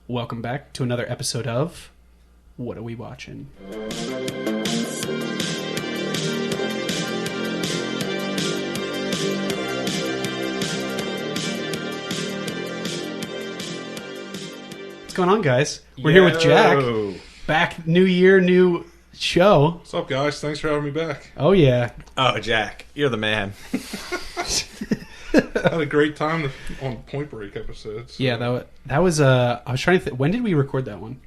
Welcome back to another episode of What Are We Watching? What's going on, guys? We're here with Jack. Back, new year, new show. What's up, guys? Thanks for having me back. Oh, yeah. Oh, Jack, you're the man. I had a great time on Point Break episodes. So. Yeah, that was, I was trying to think, when did we record that one?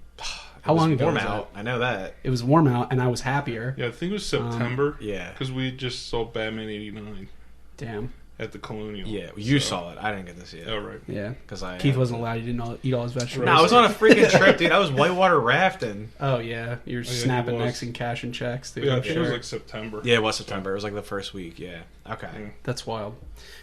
How long ago was out? I know that. It was warm out, and I was happier. Yeah, I think it was September. Yeah. Because we just saw Batman 89. Damn. At the Colonial. Yeah, you saw it. I didn't get to see it. Oh, right. Yeah. Because Keith wasn't allowed. He didn't eat all his vegetables. No, I was on a freaking trip, dude. I was whitewater rafting. Oh, yeah. You're snapping necks and cashing checks, dude. Yeah, I think it was like September. Yeah, it was September. It was like the first week, yeah. Okay. Yeah. That's wild.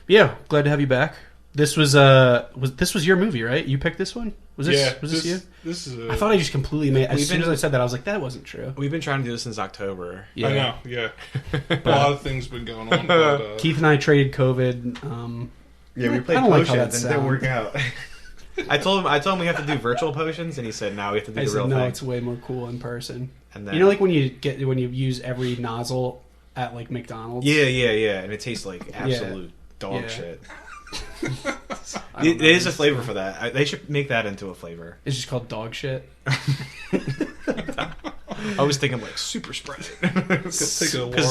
But yeah, glad to have you back. This was your movie, right? You picked this one? Was this you? This is I thought I just completely made as soon as I said that, I was like, that wasn't true. We've been trying to do this since October. Yeah. I know, yeah. A lot of things been going on. But, Keith and I traded COVID. Yeah, we played potions and it didn't work out. I told him we have to do virtual potions, and he said, no, we have to do the real thing. No, it's way more cool in person. And then, you know, like when you use every nozzle at like McDonald's? Yeah, and it tastes like absolute dog shit. It is a flavor for that. They should make that into a flavor. It's just called dog shit. I was thinking like super Sprite. Because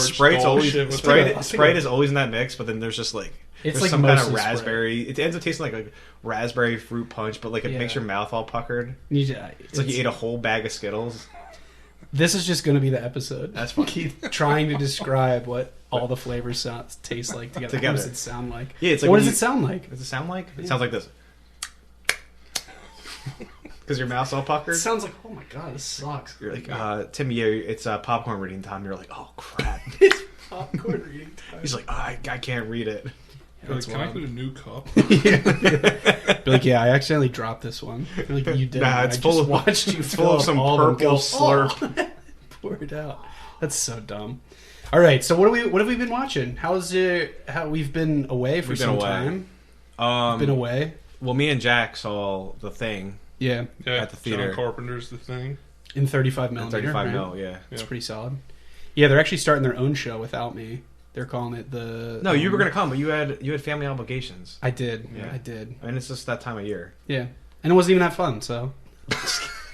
Sprite is always in that mix, but then there's just like it's there's like some kind of raspberry. Sprite. It ends up tasting like a raspberry fruit punch, but like it makes your mouth all puckered. It's like you ate a whole bag of Skittles. This is just going to be the episode. That's fine. Keith trying to describe what all the flavors taste like together. What does it sound like? Yeah, it's like what does it sound like? Does it sound like? It sounds like this. Because your mouth's all puckered. It sounds like, oh my god, this sucks. You're like, Tim, yeah, it's popcorn reading time. You're like, oh crap. It's popcorn reading time. He's like, oh, I can't read it. Can I get a new cup? Be like, yeah, I accidentally dropped this one. I feel like you did. Nah, it's full of watched you full of some purple slurp. Pour it out. That's so dumb. All right, so what have we been watching? How's it? How we've been away for some time? Been away. Well, me and Jack saw The Thing. Yeah, at the theater. John Carpenter's The Thing. In 35 millimeter. 35 mil, yeah. It's pretty solid. Yeah, they're actually starting their own show without me. They're calling it the... No, you were going to come, but you had family obligations. I did. Yeah. I did. I mean, it's just that time of year. Yeah. And it wasn't even that fun, so...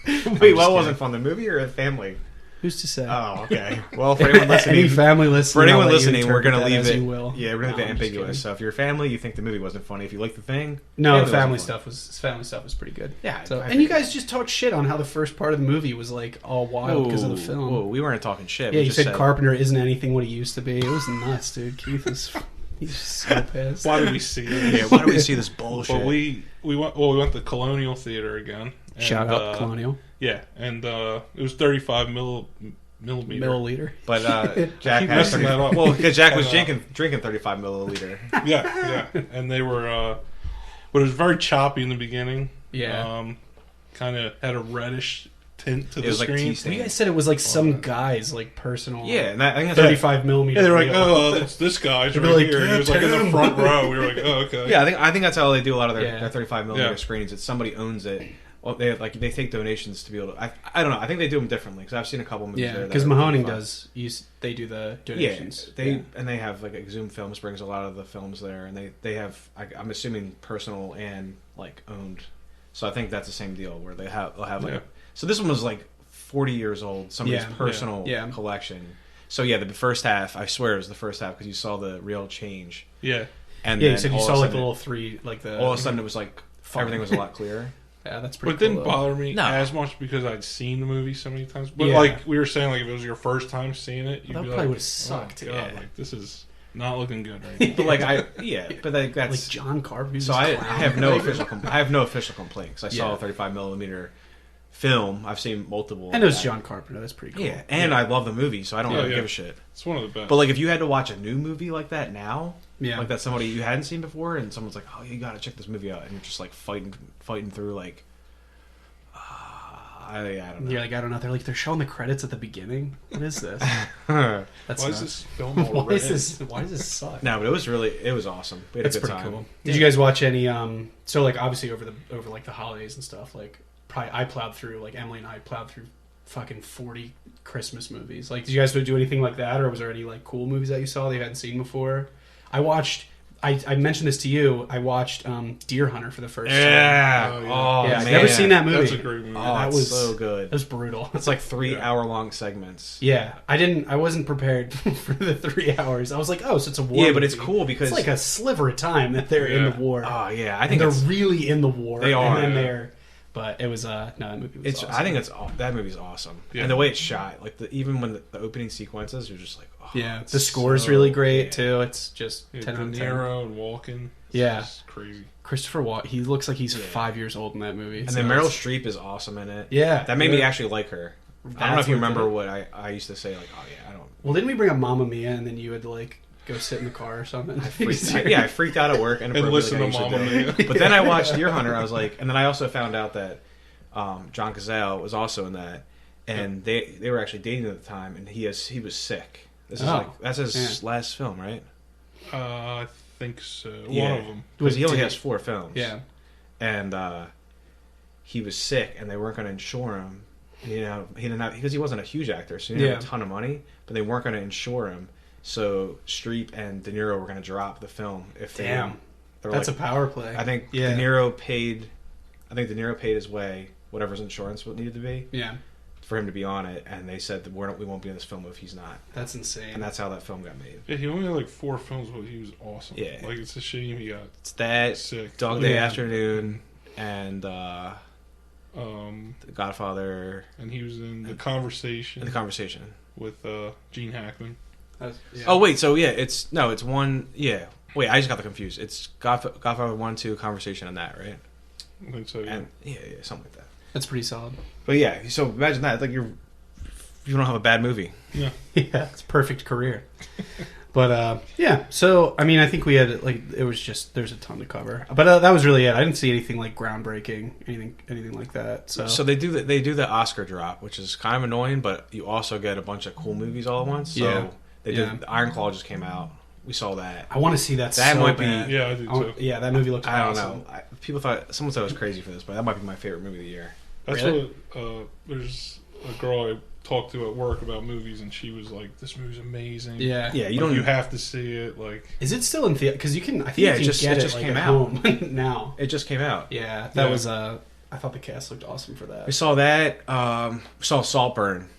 Wait, what wasn't fun? The movie or the family? Who's to say? Oh, okay. Well, for anyone listening... Any family listening, we're going to leave it... Yeah, we're going to leave it ambiguous. So if you're a family, you think the movie wasn't funny. If you like The Thing... No, the family stuff was pretty good. Yeah. So, and you guys just talked shit on how the first part of the movie was like all wild because of the film. Whoa, we weren't talking shit. Yeah, you said Carpenter isn't anything what he used to be. It was nuts, dude. Keith is... He's so pissed. Why did we see it? Yeah, why do we see this bullshit? Well, we went to Colonial Theater again. And, shout out Colonial. Yeah, and it was 35 milliliter. But Jack has 30, well, because Jack was drinking 35 milliliter. Yeah, and they were, but it was very choppy in the beginning. Yeah, kind of had a reddish tint to the screen. Like you guys said it was like some guy's like personal. Yeah, and I think 35 millimeter. Yeah, they're like, oh, it's this guy's right here. He was like in the front row. We were like, oh, okay. Yeah, I think that's how they do a lot of their 35 millimeter screens. It's somebody owns it. Well, they take donations to be able to. I don't know. I think they do them differently because I've seen a couple movies. Yeah, because Mahoning does. They do the donations. Yeah, and they have like Zoom Films brings a lot of the films there, and they have. I'm assuming personal and like owned. So I think that's the same deal where they'll have like. Yeah. So this one was like 40 years old. Somebody's personal collection. So yeah, the first half. I swear it was the first half because you saw the real change. Yeah. And you said you saw like the little three, like the. All of a sudden, it was like everything was a lot clearer. Yeah, that's pretty. But it didn't bother me as much because I'd seen the movie so many times. But like we were saying, like if it was your first time seeing it, you'd be probably like, would have sucked. Oh, God, like this is not looking good right now. But like but like that's like John Carpenter. So I have no official. I have no official complaints. I saw a 35 millimeter film. I've seen multiple. And it was John Carpenter. That's pretty cool. Yeah, and I love the movie, so I don't really give a shit. It's one of the best. But like if you had to watch a new movie like that now, like that somebody you hadn't seen before, and someone's like, oh, you got to check this movie out, and you're just like fighting through like. I don't know. You're like, I don't know. They're showing the credits at the beginning. What is this? Why is this film all Why does this suck? No, but it was awesome. We had a good time. Cool. Did you guys watch any? So like obviously over like the holidays and stuff. Like I plowed through, like Emily and I plowed through fucking 40 Christmas movies. Like, did you guys do anything like that, or was there any like cool movies that you saw that you hadn't seen before? I watched. I mentioned this to you. I watched Deer Hunter for the first time. Yeah. I've never seen that movie. That's a great movie. That was so good. It was brutal. It's like 3-hour-long segments. Yeah, I wasn't prepared for the 3 hours. I was like, oh, so it's a war. Yeah, but movie. it's cool because it's like a sliver of time that they're in the war. Oh yeah, I and think they're really in the war. They are. And then they're. But it was no, that movie was awesome. I think that movie's awesome, and the way it's shot, like even when the opening sequences, you're just like, oh, yeah, the score's really great too. It's just 10 out of 10. De Niro and Walken. Yeah, it's crazy. Christopher Walken. He looks like he's 5 years old in that movie. And then Meryl Streep is awesome in it. Yeah, that made me actually like her. I don't know if you remember what I used to say, like, oh yeah, I don't. Well, didn't we bring up Mamma Mia, and then you had to like go sit in the car or something? I freaked out at work and listen to Mamma Mia. But then I watched Deer Hunter. I was like, and then I also found out that John Cazale was also in that, and they were actually dating at the time, and he was sick. This is that's his last film, right? I think so. Yeah. One of them, because he only has 4 films. Yeah, and he was sick, and they weren't going to insure him. And, he didn't have because he wasn't a huge actor, so he didn't have a ton of money. But they weren't going to insure him, so Streep and De Niro were going to drop the film if they. Damn, that's like, a power play. I think De Niro paid. I think De Niro paid his way whatever his insurance would needed to be. Yeah. For him to be on it, and they said that we won't be in this film if he's not. That's insane. And that's how that film got made. Yeah, he only had like 4 films, but he was awesome. Yeah, like it's a shame he got. It's that sick. Dog Day Afternoon and The Godfather, and he was in The Conversation. With Gene Hackman. Oh wait, so it's one. Yeah, wait, I just got the confused. It's Godfather 1, 2, Conversation, and that, right? I think so. Yeah. And something like that. That's pretty solid. But yeah, so imagine that. It's like you don't have a bad movie. Yeah. Yeah, it's perfect career. But yeah, so I mean, I think we had it was just there's a ton to cover. But that was really it. I didn't see anything like groundbreaking, anything like that. So they do the Oscar drop, which is kind of annoying, but you also get a bunch of cool movies all at once. So they did. Iron Claw just came out. We saw that. I want to see that. That so might bad. be. Yeah, I do too. Yeah, that movie looked awesome. I don't know. Someone said I was crazy for this, but that might be my favorite movie of the year. That's really? what. There's a girl I talked to at work about movies, and she was like, "This movie's amazing." Yeah, yeah. You have to see it. Like, is it still in theater? Because you can. I think it just came out home now. It just came out. Yeah, that was. I thought the cast looked awesome for that. We saw that. We saw Saltburn.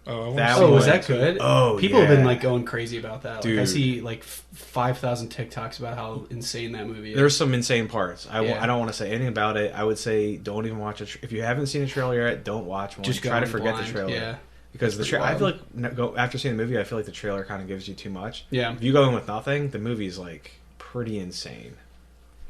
Oh, was that good? Oh, people have been like going crazy about that. Dude. Like, I see like 5,000 TikToks about how insane that movie is. There's some insane parts. I don't want to say anything about it. I would say don't even watch it. If you haven't seen a trailer yet, don't watch one. Just try to forget blind. the trailer. Yeah, because the trailer. I feel like after seeing the movie, I feel like the trailer kind of gives you too much. Yeah. If you go in with nothing, the movie's like pretty insane.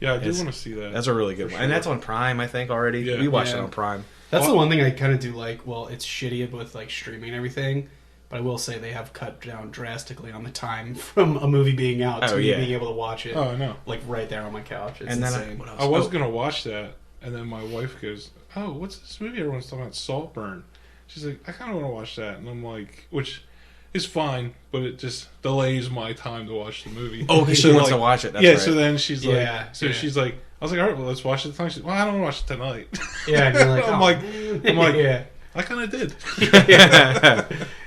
Yeah, I do want to see that. That's a really good one, and that's on Prime, I think already. Yeah. We watched it on Prime. That's the one thing I kind of do like. Well, it's shitty with like streaming and everything. But I will say they have cut down drastically on the time from a movie being out to me being able to watch it. Oh, I know. Like right there on my couch. It's and then insane. I was going to watch that, and then my wife goes, "Oh, what's this movie everyone's talking about? Saltburn." She's like, "I kind of want to watch that," and I'm like, which is fine, but it just delays my time to watch the movie. Oh, because she wants to watch it. That's right. So then she's like, she's like, I was like, all right, well, let's watch it tonight. She's like, well, I don't want to watch it tonight. Yeah, and you're like, I'm like, yeah. I kind of did.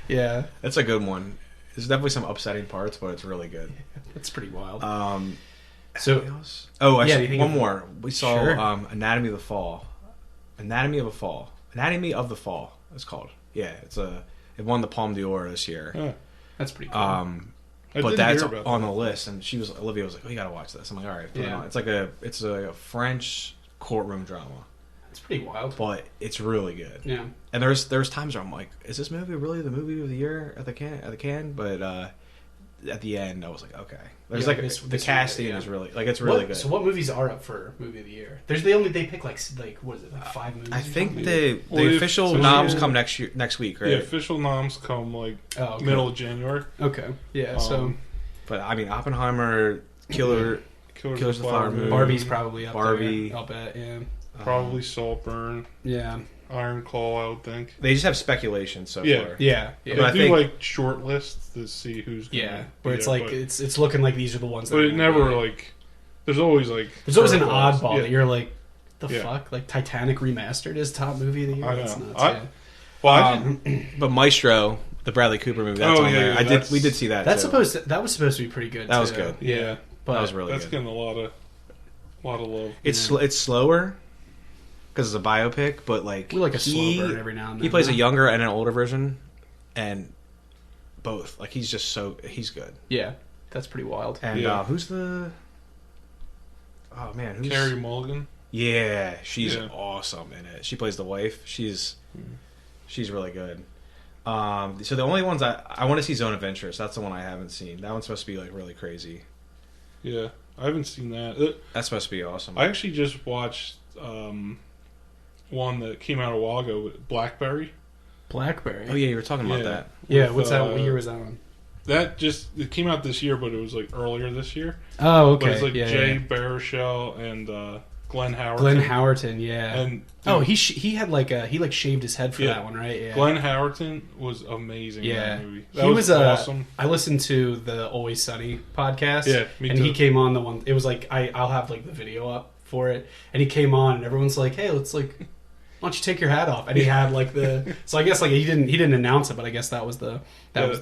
Yeah. That's a good one. There's definitely some upsetting parts, but it's really good. That's pretty wild. One more. We saw Anatomy of the Fall. Anatomy of the Fall. It's called. Yeah, it won the Palme d'Or this year. Yeah. That's pretty cool. But that's on the list, and Olivia was like, "Oh, you gotta watch this." I'm like, "All right, put it on." It's like a French courtroom drama. It's pretty wild, but it's really good. Yeah. And there's times where I'm like, "Is this movie really the movie of the year at the can?" But at the end, I was like, "Okay." There's the casting is really it's really good. So what movies are up for movie of the year? They pick like what is it, like 5 movies? I think the official noms come next week, right? Yeah, official noms come middle of January. Okay. Yeah. But I mean, Oppenheimer, Killers of the Flower Moon, Barbie's probably up Barbie. there. I'll bet. Yeah. Probably Saltburn. Yeah. Iron Claw, I would think. They just have speculation so far. Yeah. They do short lists to see who's where it's it's looking like these are the ones. But it never there's always an oddball that you're like, The fuck? Like Titanic remastered is top movie of the year. I know. That's nuts, But Maestro, the Bradley Cooper movie, that's on there. We did see that. That was supposed to be pretty good. That was good. Yeah, but that was really that's good. getting a lot of love. It's slower because it's a biopic, but like we like a slow burn every now and then. He plays a younger and an older version, and both. Like he's good. Yeah, that's pretty wild. And who's the? Oh man, who's Carey Mulligan? Yeah, she's awesome in it. She plays the wife. She's really good. So the only ones I want to see Zone of Interest. That's the one I haven't seen. That one's supposed to be like really crazy. Yeah, I haven't seen that. That's supposed to be awesome. I actually just watched one that came out a while ago, Blackberry. Blackberry. Oh yeah, you were talking about that. Yeah, what's that? What year was that one? It came out this year, but it was like earlier this year. Oh, okay. But it's like Jay Baruchel and Glenn Howerton. Glenn Howerton, yeah. And he had like he shaved his head for that one, right? Yeah. Glenn Howerton was amazing in that movie. That he was awesome. I listened to the Always Sunny podcast. Yeah, me and too. he came on the one. It was like I'll have like the video up for it, and he came on, and everyone's like, "Hey, let's like." Why don't you take your hat off? And he had like the so I guess like he didn't announce it, but I guess that was the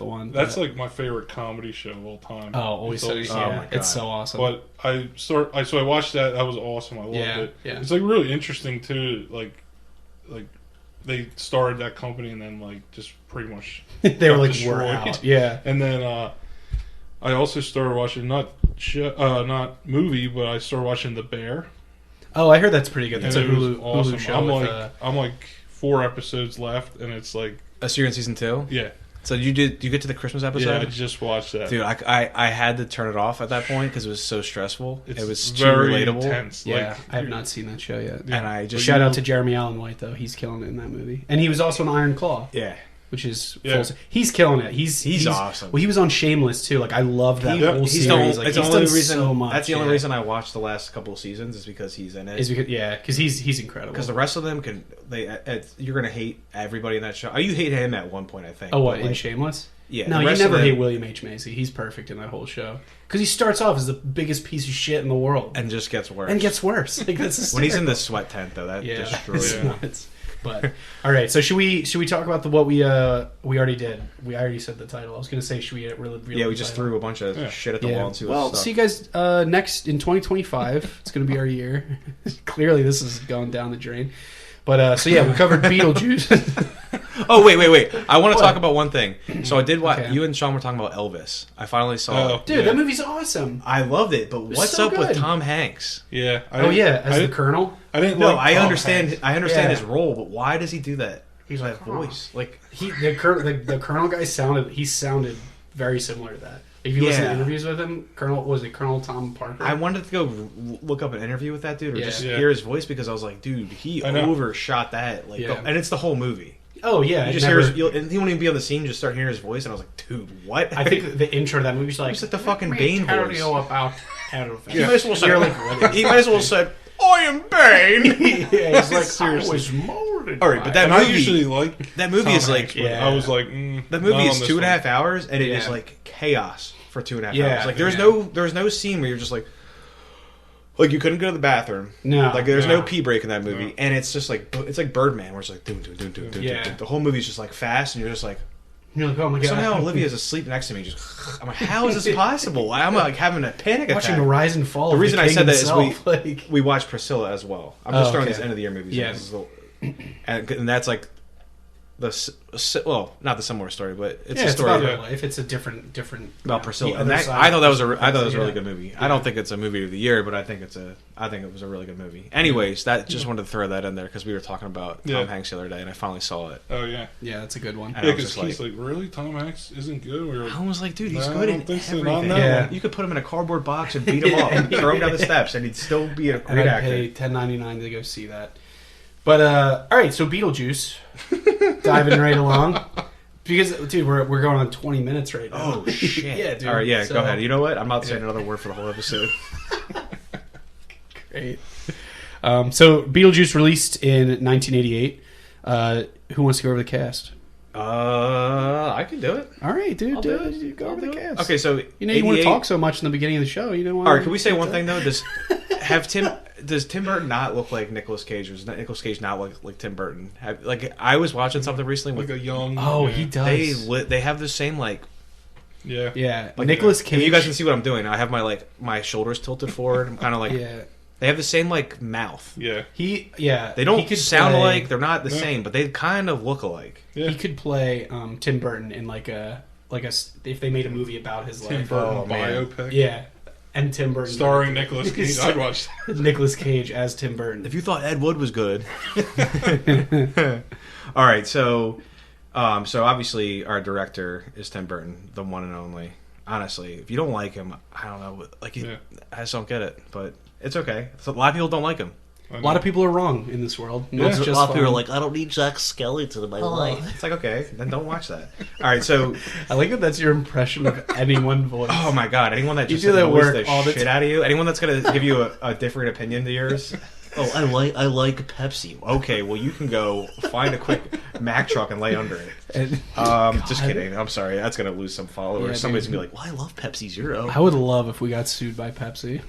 one. That's like my favorite comedy show of all time. Oh, Always Sunny. Yeah, it's so awesome. But I watched that. That was awesome. I loved it. Yeah. It's like really interesting too. Like they started that company and then like just pretty much they were like destroyed. we're out. Yeah. And then I also started watching not movie, but I started watching The Bear. Oh, I heard that's pretty good. That's a Hulu, awesome. Hulu show. I'm like 4 episodes left, and it's like. So you're in season 2? Yeah. So you get to the Christmas episode? Yeah, I just watched that. Dude, I had to turn it off at that point because it was so stressful. It was too very relatable. Intense. Yeah, like, I have not seen that show yet. Yeah. And I just shout out to Jeremy Allen White though. He's killing it in that movie, and he was also in Iron Claw. Yeah. Which is he's killing it. He's awesome. Well, he was on Shameless too. Like I love that whole series. Like, he's done so much. That's the only reason I watched the last couple of seasons is because he's in it. Because he's incredible. Because the rest of them you're gonna hate everybody in that show. Oh, you hate him at one point, I think. Oh, what in Shameless? Yeah. No, you never hate William H Macy. He's perfect in that whole show. Because he starts off as the biggest piece of shit in the world, and just gets worse. Like that's when he's in the sweat tent though. That destroys him. But all right, so should we talk about what we already did? We already said the title. I was going to say should we really we just threw a bunch of shit at the wall and see what stuck. See you guys next in 2025. It's going to be our year. Clearly, this is going down the drain. But we covered Beetlejuice. Oh wait! I want to talk about one thing. So I did watch. Okay. You and Sean were talking about Elvis. I finally saw it. Dude, that movie's awesome. I loved it, but what's up with Tom Hanks? Yeah. As the Colonel. I didn't. No, I understand. Hanks. I understand his role, but why does he do that? He's that voice. Like the Colonel guy sounded very similar to that. If you listen to interviews with him, Colonel Tom Parker? I wanted to go look up an interview with that dude or just hear his voice because I was like, dude, he overshot that. Like, and it's the whole movie. Oh yeah, you just and he won't even be on the scene. You just start hearing his voice, and I was like, dude, what? I think the intro to that movie is like, it's like the fucking Bane voice. About He might as well say, he might as well said, I am Bane. Yeah, he's like, seriously. I was molded. All right, but that movie, I usually like that movie Tom is like, Hanks, I was like, that movie is 2.5 hours, and it is like chaos for 2.5 hours. Like there's no scene where you're just like you couldn't go to the bathroom. No, like there's no pee break in that movie, and it's just like it's like Birdman, where it's like doom. The whole movie's just like fast, and you're just like. You're like, oh my god! Somehow Olivia's asleep next to me. Just, I'm like, how is this possible? I'm like having a panic attack. Watching the rise and fall. The reason I said that is we watched Priscilla as well. I'm just throwing these end of the year movies. Yeah, and that's like not the similar story, but it's a it's story about her life. It's a different about Priscilla. And I thought that was a really good movie. I don't think it's a movie of the year, but I think it was a really good movie. Anyways, just wanted to throw that in there because we were talking about Tom Hanks the other day, and I finally saw it. Oh yeah, that's a good one. Yeah, because he's like, really, Tom Hanks isn't good. I was like, dude, he's good in everything. Yeah. You could put him in a cardboard box and beat him up and throw him down the steps, and he'd still be a great actor. I'd pay $10.99 to go see that. But all right, so Beetlejuice, diving right along, because dude, we're going on 20 minutes right now. Oh shit! Yeah, dude. All right, go ahead. You know what? I'm not saying another word for the whole episode. Great. So Beetlejuice released in 1988. Who wants to go over the cast? I can do it. All right, dude. Go over the cast. Okay, so you want to talk so much in the beginning of the show. You know. All right, can we say one thing though? Have Tim does Tim Burton not look like Nicolas Cage, or does Nicolas Cage not look like Tim Burton? I was watching something recently with like a young. Oh, yeah. he does. they have the same Yeah. Yeah, like, Nicolas Cage. If you guys can see what I'm doing, I have my shoulders tilted forward. I'm kind of like they have the same like mouth. Yeah. They don't sound alike. They're not the same, but they kind of look alike. Yeah. He could play Tim Burton in like a if they made a movie about his Tim life. Burton biopic. Yeah, and Tim Burton Starring Nicolas Cage. I'd watch that. Nicolas Cage as Tim Burton. If you thought Ed Wood was good. All right, so obviously our director is Tim Burton, the one and only. Honestly, if you don't like him, I don't know. Like, I just don't get it, but it's okay. So a lot of people don't like him. A lot of people are wrong in this world. Yeah. It's A just lot of people are fine. like, I don't need Jack Skellington in my life. It's like, okay, then don't watch that. All right, so I like that that's your impression of anyone voice. oh my god, anyone that You just do that annoys work the all the shit out of you, anyone that's gonna give you a different opinion to yours. Oh, I like Pepsi. Okay, well you can go find a quick Mack truck and lay under it. And- Just kidding. I'm sorry, that's gonna lose some followers. Yeah, Somebody's dude. gonna be like, Well, I love Pepsi Zero. I would love if we got sued by Pepsi.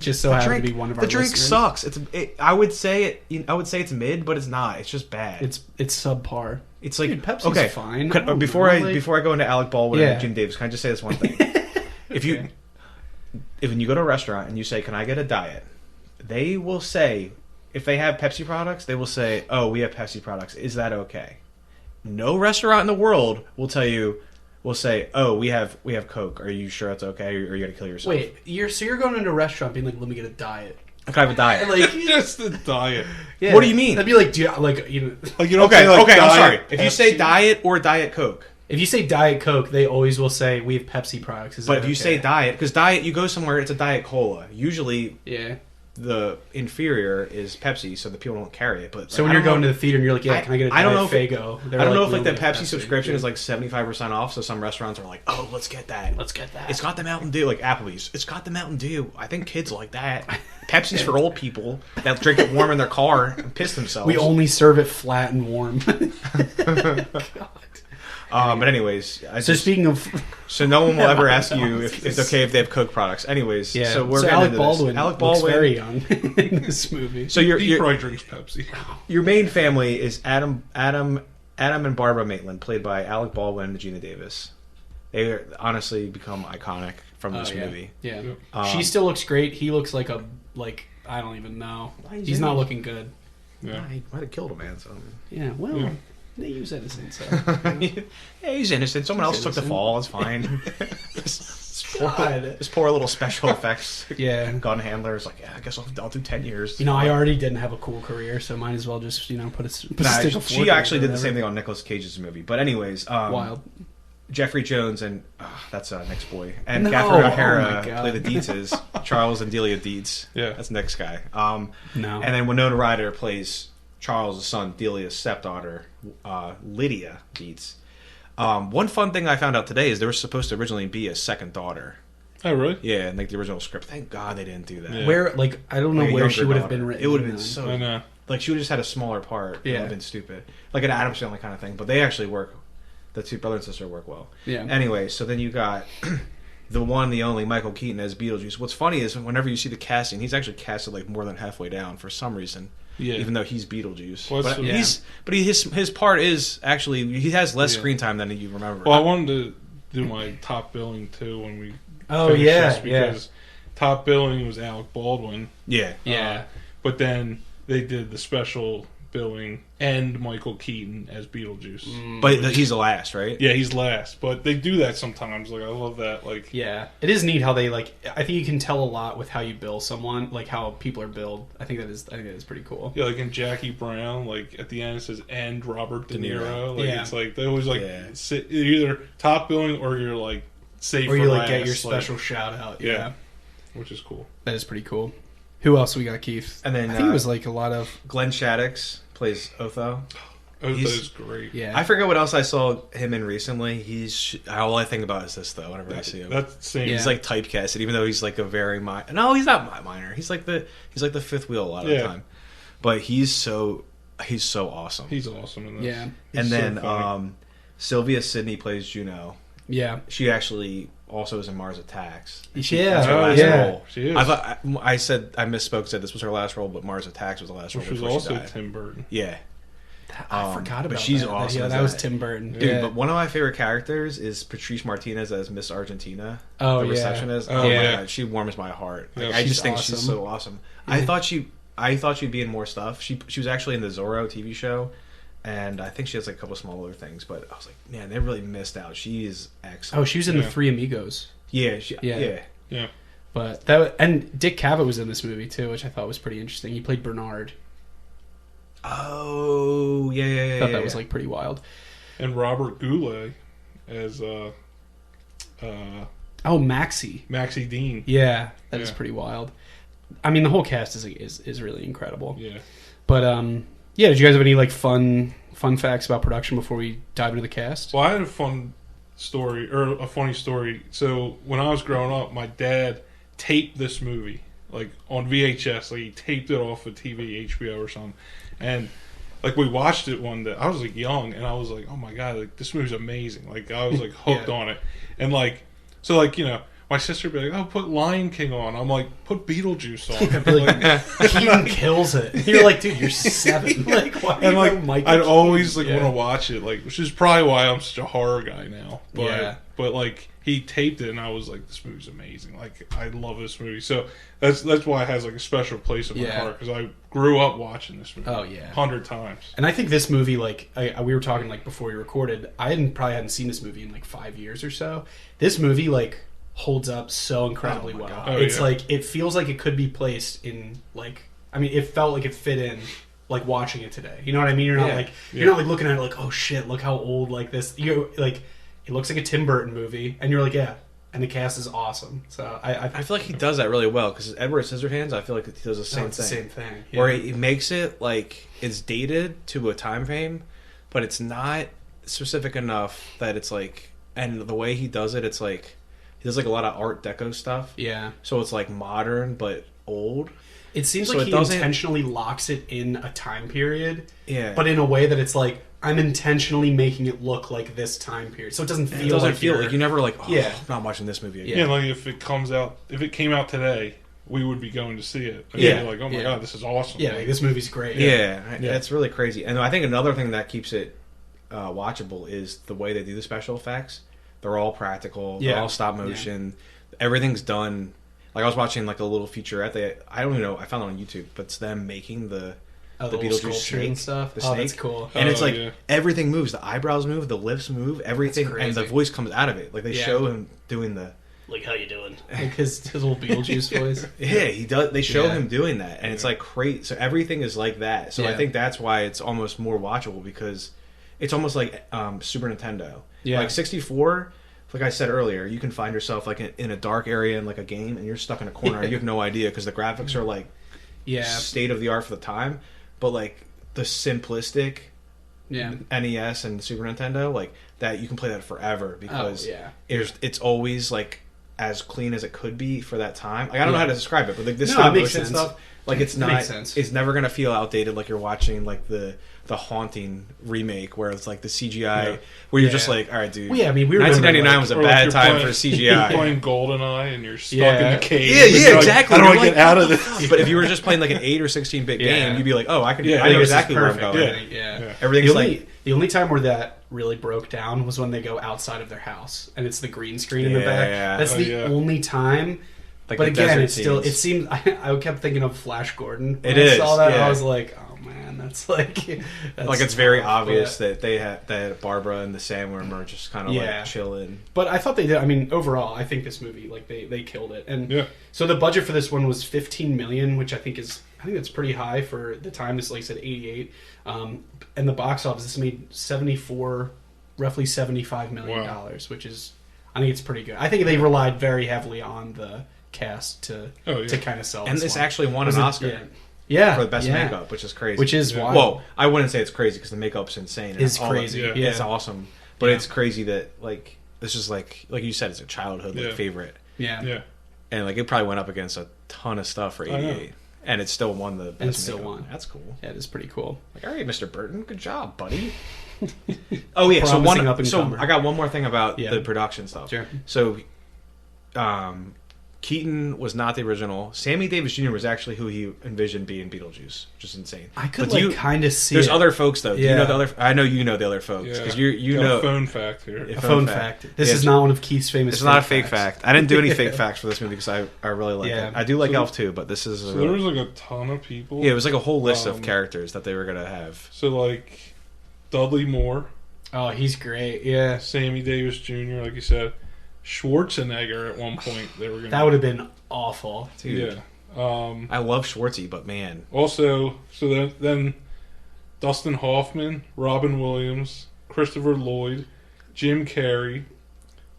Just so happened to be one of our the drink listeners. sucks. I would say it's mid, but it's not. It's just bad. It's subpar. It's like Dude, Pepsi's okay. fine. Before I go into Alec Baldwin Yeah. and Jim Davis, can I just say this one thing? If when you go to a restaurant and you say, "Can I get a diet?" They will say, if they have Pepsi products, they will say, "Oh, we have Pepsi products. Is that okay?" No restaurant in the world will say, "Oh, we have Coke. Are you sure that's okay? Or are you gonna kill yourself?" Wait, you're going into a restaurant being like, let me get a diet. Can I have a diet? Like, Just the diet. yeah. What do you mean? That'd be like, do you, like you know, Like you don't Okay, say, like, I'm diet sorry. If you say Pepsi. diet or Diet Coke. if you say Diet Coke, they always will say we have Pepsi products. Is But that if you okay? say diet, because diet, you go somewhere, it's a Diet Cola. Usually, yeah. the inferior is Pepsi, so the people don't carry it. But So when you're going to the theater and you're like, yeah, can I get a I don't Diet know if Fago? I don't know if like "No, the we have Pepsi subscription Yeah. is like 75% off. So some restaurants are like, oh, let's get that. Let's get that. It's got the Mountain Dew, like Applebee's. It's got the Mountain Dew. I think kids like that. Pepsi's for old people that drink it warm in their car and piss themselves. We only serve it flat and warm. But anyways, So speaking of, so no one will ever ask you if it's okay if they have Coke products. Anyways, yeah, so we're so getting Alec into Baldwin, this. Alec looks Baldwin, very young in this movie. So He probably drinks Pepsi. your main family is Adam and Barbara Maitland, played by Alec Baldwin and Gina Davis. They honestly become iconic from this movie. Yeah, Yeah. she still looks great. He looks like I don't even know. He's not looking good. Yeah. He might have killed a man. So Yeah, well, Yeah. they use innocence. So. yeah, he's innocent. Someone else took the innocent. fall. It's fine. God. This poor little special effects Yeah. gun handler is like, yeah, I guess I'll do 10 years. You know, I already didn't have a cool career, so might as well just put a stick Nah, of she fork actually in it did or the same whatever. thing on Nicolas Cage's movie. But anyways, Wild. Jeffrey Jones and that's Nick's boy and No, Catherine oh O'Hara my God. play the Dietzes, Charles and Delia Dietz. Yeah. That's Nick's guy. No. And then Winona Ryder plays Charles' son, Delia's stepdaughter, Lydia Dietz. One fun thing I found out today is there was supposed to originally be a second daughter. Oh, really? Yeah, in like the original script. Thank God they didn't do that. Yeah. Where, like, I don't know Like a where she younger would have daughter. been written. It would have been in. so. I know. Like she would have just had a smaller part. It would Yeah. have been stupid. Like an Addams Family kind of thing. But they actually work. The two brother and sister work well. Yeah. Anyway, so then you got the one, the only Michael Keaton as Beetlejuice. What's funny is whenever you see the casting, he's actually casted like more than halfway down for some reason. Yeah. Even though he's Beetlejuice, Well, but yeah. his part is actually he has less Yeah. screen time than you remember. Well, I wanted to do my top billing too when we Oh, finish yeah, this because top billing was Alec Baldwin. yeah, Yeah. But then they did the special billing and Michael Keaton as Beetlejuice. but he's the last, right? Yeah, he's last. But they do that sometimes. Like I love that. Like Yeah, it is neat how they like. I think you can tell a lot with how you bill someone, like how people are billed. I think that is pretty cool. yeah, like in Jackie Brown, like at the end it says and Robert De Niro. Like Yeah. it's like they always like Yeah. sit, either top billing or you're like safe Or for you like last, get your like, special shout out. Yeah. Yeah. which is cool. That is pretty cool. Who else we got, Keith? And then I think it was like a lot of Glenn Shaddix plays Otho. Oh, He's- that is great. yeah. I forget what else I saw him in recently. All I think about is this though. Whenever I see him, That's the same. Yeah. he's like typecasted, even though he's like a very no, he's not minor. He's like the fifth wheel a lot of Yeah. the time. But he's so awesome. He's awesome in this. Yeah. He's and so then funny. Sylvia Sidney plays Juno. Yeah. She actually also is in Mars Attacks. Yeah, That's her Oh, last yeah. role. She is. I said I misspoke. Said this was her last role, but Mars Attacks was the last role Which was before also she died. Tim Burton. Yeah, I forgot about but she's that. awesome Yeah, as that was that. Tim Burton. dude. Yeah. But one of my favorite characters is Patrice Martinez as Miss Argentina. Oh, the yeah. receptionist. Oh, my yeah. God, she warms my heart. Like, Yeah, I she's just think she's awesome. so awesome. Yeah. I thought she'd be in more stuff. She was actually in the Zorro TV show, and I think she has like a couple small other things. But I was like, man, they really missed out. She is excellent. Oh, she was in Yeah. the Three Amigos. Yeah, Yeah. Yeah. But that and Dick Cavett was in this movie too, which I thought was pretty interesting. He played Bernard. Oh, yeah. I thought that was like pretty wild. And Robert Goulet as Oh, Maxie. Maxie Dean. Yeah, that is Yeah. pretty wild. I mean, the whole cast is really incredible. Yeah. But yeah. Did you guys have any like fun facts about production before we dive into the cast? Well, I had a funny story. So when I was growing up, my dad taped this movie like on VHS. Like he taped it off of TV, HBO or something, and like we watched it one day. I was like young, and I was like, "Oh my god, like this movie's amazing!" Like I was like hooked Yeah. on it, and like so like my sister would be like, "Oh, put Lion King on." I'm like, "Put Beetlejuice on." Like, Keaton kills it. You're like, dude, you're 7. Like, why? and you like know Michael I'd Keaton? always like Yeah. want to watch it, like which is probably why I'm such a horror guy now. But Yeah. but like he taped it, and I was like, this movie's amazing. Like I love this movie, so that's why it has like a special place in my Yeah. heart because I grew up watching this movie. Oh, yeah. 100 times. And I think this movie, like we were talking like before we recorded, I probably hadn't seen this movie in like 5 years or so. This movie like holds up so incredibly Oh my well. God. Oh, It's yeah. like it feels like it could be placed in like it felt like it fit in like watching it today. You know what I mean? You're not Yeah. like Yeah. you're not like looking at it like, oh shit, look how old like this. You like it looks like a Tim Burton movie, and you're like, yeah. And the cast is awesome. So I feel like he does that really well because Edward Scissorhands. I feel like he does the same it's the thing. same thing. Yeah. Where he makes it like it's dated to a time frame, but it's not specific enough that it's like. And the way he does it, it's like he does like a lot of Art Deco stuff. Yeah. So it's like modern but old. It seems So like it he doesn't- intentionally locks it in a time period, Yeah, but in a way that it's like I'm intentionally making it look like this time period, so it doesn't feel it doesn't like feel you're- like you never like. Oh, Yeah. I'm not watching this movie again. Yeah, like if it came out today, we would be going to see it. And Yeah. be like, oh my Yeah. god, this is awesome. Yeah, like, this movie's great. Yeah, Yeah. it's really crazy. And I think another thing that keeps it watchable is the way they do the special effects. They're all practical. They're Yeah. all stop motion. Everything's done. Like I was watching like a little featurette. I don't even know. I found it on YouTube, but it's them making the Oh, the the little Beetlejuice sculpture and snake, stuff. the Oh, snake. that's cool. and it's Oh, like yeah. everything moves. The eyebrows move. The lips move. Everything, That's and the crazy. voice comes out of it. Like they Yeah. show him doing the. Like, how you doing? Like his little Beetlejuice voice. Yeah, he does. They show Yeah. him doing that, and it's like great. So everything is like that. So I Yeah. think that's why it's almost more watchable because it's almost like Super Nintendo. Yeah. Like 64. Like I said earlier, you can find yourself like in a dark area in like a game, and you're stuck in a corner. and you have no idea because the graphics are like Yeah, state of the art for the time. But like the simplistic yeah. NES and Super Nintendo, like that, you can play that forever because Oh, yeah. it's always like as clean as it could be for that time. Like I don't know Yeah. how to describe it, but like this No, stop it makes motion sense. stuff, like it's It not, makes sense. it's never gonna feel outdated like you're watching like the Haunting remake where it's like the CGI Yeah. where you're Yeah. just like, all right, dude. Well, yeah, I mean, we remember, 1999 like- was a Or like bad you're time playing- for You're CGI. playing GoldenEye and you're stuck Yeah. in the cave. Yeah, and yeah, you're like, exactly. How do I You're get like, out of this? But if you were just playing like an 8 or 16-bit Yeah. game, you'd be like, oh, I Yeah, know this is exactly where I'm perfect. going. Yeah. Yeah. Everything's The only time where that really broke down was when they go outside of their house and it's the green screen in the Yeah. back. That's Oh, the yeah. only time. Like But the again, desert it's still. scenes. It seemed. I kept thinking of Flash Gordon. When It I is, saw that. yeah. I was like, oh man, that's like. That's like it's very tough, obvious but- that Barbara and the Sandworm are just kind of Yeah. like chilling. But I thought they did. I mean, overall, I think this movie, like they killed it. And Yeah. so the budget for this one was $15 million, which I think that's pretty high for the time. This, like I said, 88. And the box office, this made roughly $75 million, which is, I think it's pretty good. I think they relied very heavily on the cast to kind of sell. And this actually won Was an it- Oscar yeah, for the best yeah. makeup, which is crazy. Which is Yeah. wild. well, I wouldn't say it's crazy because the makeup's insane. and It's all crazy. of it. Yeah. It's awesome, but Yeah. it's crazy that like this is like you said, it's a childhood Yeah. favorite, Yeah. Yeah. and like it probably went up against a ton of stuff for I know. '88, and it still won the best And it still makeup. won. That's cool. Yeah, it is pretty cool. Like, all right, Mr. Burton, good job, buddy. Oh yeah, so Promising up and so comer. I got one more thing about Yeah. the production stuff. Sure. So Keaton was not the original. Sammy Davis Jr. was actually who he envisioned being Beetlejuice, which is insane. I could But kind of see. There's it. other folks though. Do you Yeah. know the other? I know you know the other folks because you Got know a phone fact here. A phone fact. This is not one of Keith's famous. It's not a fake facts. fact. I didn't do any fake facts for this movie because I really like Yeah. it. I do like So- Elf too, but this is So there was like a ton of people. yeah, it was like a whole list of characters that they were gonna have. So like Dudley Moore, Oh, he's great. Yeah, Sammy Davis Jr., like you said, Schwarzenegger at one point they were gonna. that would have been awful. Dude, Yeah. I love Schwartzy, but man, Also, so then Dustin Hoffman, Robin Williams, Christopher Lloyd, Jim Carrey.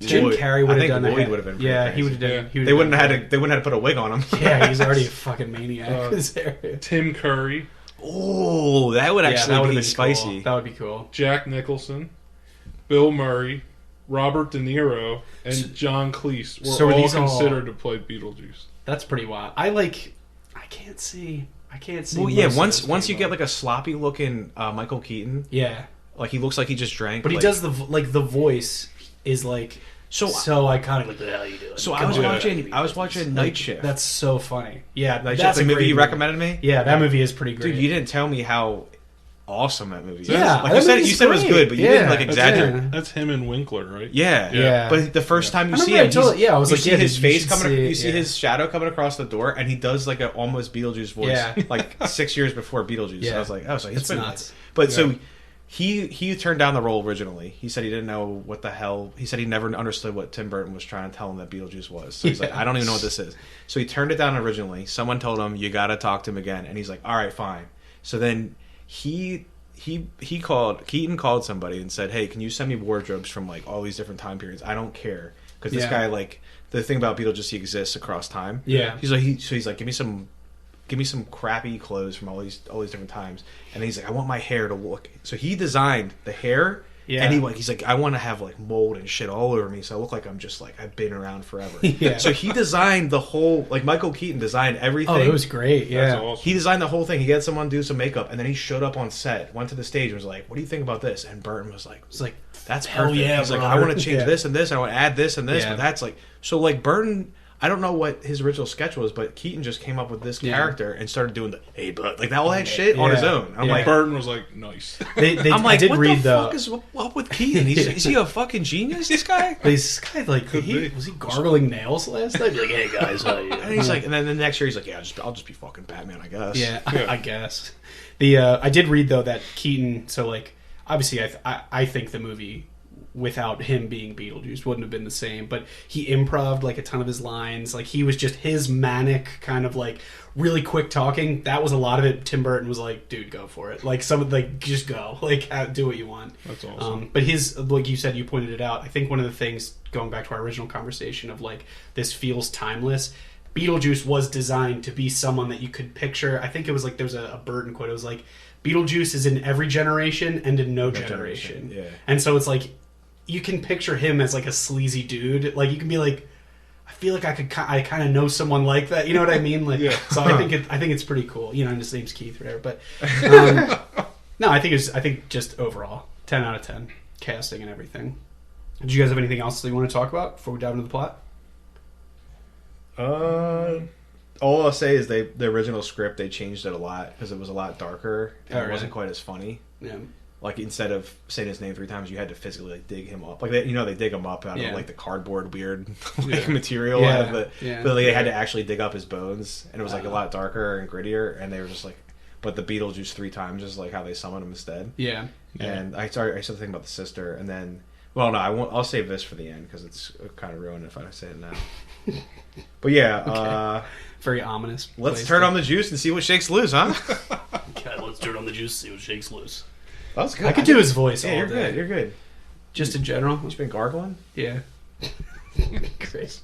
Jim Lloyd- Carrey would I have think done Lloyd that. would have been pretty Yeah, he crazy. would have done. Yeah. He they wouldn't have had to. They wouldn't have to put a wig on him. Yeah, he's already a fucking maniac. Tim Curry, Oh, that would that actually would be have been spicy. Cool. That would be cool. Jack Nicholson, Bill Murray, Robert De Niro, and John Cleese were So were all these all- considered to play Beetlejuice. That's pretty wild. I can't see. Well, yeah. most of Once those once you people. get like a sloppy looking Michael Keaton, Yeah, like he looks like he just drank. but he like- does the voice is like So iconic. Like, how you doing? So I Come was on. watching. I was watching Night Shift. That's so funny. Yeah, Night Shift, that's the a movie great you recommended me. Yeah, that movie is pretty great. Dude, you didn't tell me how awesome that movie is. Yeah, like that you said, movie's you said it was great. good, but you Yeah, didn't like that's exaggerate. it. That's him and Winkler, right? Yeah, Yeah. But the first time you I see remember him, I told- he's- yeah, I was you like, see yeah, his dude, you face should coming. see it, You see yeah. his shadow coming across the door, and he does like a almost Beetlejuice voice, Yeah. like 6 years before Beetlejuice. Yeah. I was like, it's It's been nuts. But Yeah. so he turned down the role originally. He said he didn't know what the hell. He said he never understood what Tim Burton was trying to tell him that Beetlejuice was. So he's like, Yeah. I don't even know what this is. So he turned it down originally. Someone told him you got to talk to him again, and he's like, all right, fine. So then he Keaton called somebody and said, hey, can you send me wardrobes from like all these different time periods? I don't care because this Yeah. guy, like, the thing about Beetlejuice, he exists across time. Yeah. He's like, give me some crappy clothes from all these different times. And he's like, I want my hair to look. So he designed the hair. Yeah. And he's like, I want to have like mold and shit all over me, so I look like I'm just like I've been around forever. Yeah. So he designed the whole, like, Michael Keaton designed everything. Oh, it was great. Yeah. That's awesome. He designed the whole thing. He had someone do some makeup, and then he showed up on set, went to the stage, and was like, "What do you think about this?" And Burton was like, It's like "That's hell perfect." yeah, He's like, bro. "I want to change Yeah. this and this, and I want to add this and this." Yeah. But that's like, so like Burton. I don't know what his original sketch was, but Keaton just came up with this Yeah. character and started doing the "Hey, bud," like all that shit on his Yeah. own. I'm Yeah. like, Burton was like, nice. I'm like, I did what read the though. fuck is up with Keaton? Is he a fucking genius? This guy? This guy, like, Could be. was he gargling nails last night? Like, hey guys, how you? And he's like, and then the next year he's like, yeah, I'll just be fucking Batman, I guess. Yeah, Yeah. I guess. I did read though that Keaton. So like, obviously, I think the movie without him being Beetlejuice wouldn't have been the same. But he improv'd like a ton of his lines. Like he was just his manic kind of like really quick talking. That was a lot of it. Tim Burton was like, dude, go for it. Like like just go. Like do what you want. That's awesome. But his, like you said, you pointed it out. I think one of the things, going back to our original conversation of like this feels timeless. Beetlejuice was designed to be someone that you could picture. I think it was like there was a Burton quote. It was like Beetlejuice is in every generation and in no generation. Yeah. And so it's like you can picture him as like a sleazy dude. Like you can be like, I feel like I kind of know someone like that. You know what I mean? Like, Yeah. so I think it's pretty cool. You know, and his name's Keith or whatever. But no, I think just overall 10 out of 10 casting and everything. Did you guys have anything else that you want to talk about before we dive into the plot? All I'll say is the original script, they changed it a lot because it was a lot darker and Oh, it really? wasn't quite as funny. Yeah. Like, instead of saying his name 3 times, you had to physically like dig him up. Like, they dig him up out Yeah. of like the cardboard weird like Yeah. material Yeah. out of the. Yeah. But like, they had to actually dig up his bones, and it was like a lot darker and grittier. And they were just like, but the Beetlejuice 3 times is like how they summon him instead. Yeah. And I said the thing about the sister, and then, well, no, I won't. I'll save this for the end because it's kind of ruined if I say it now. But yeah, Very ominous. let's place turn to- on the juice and see what shakes loose, huh? Okay, let's turn on the juice, see what shakes loose. That was good. I could do his voice Yeah, all you're day. good. You're good. Just in general. You've been gargling. Yeah. Great.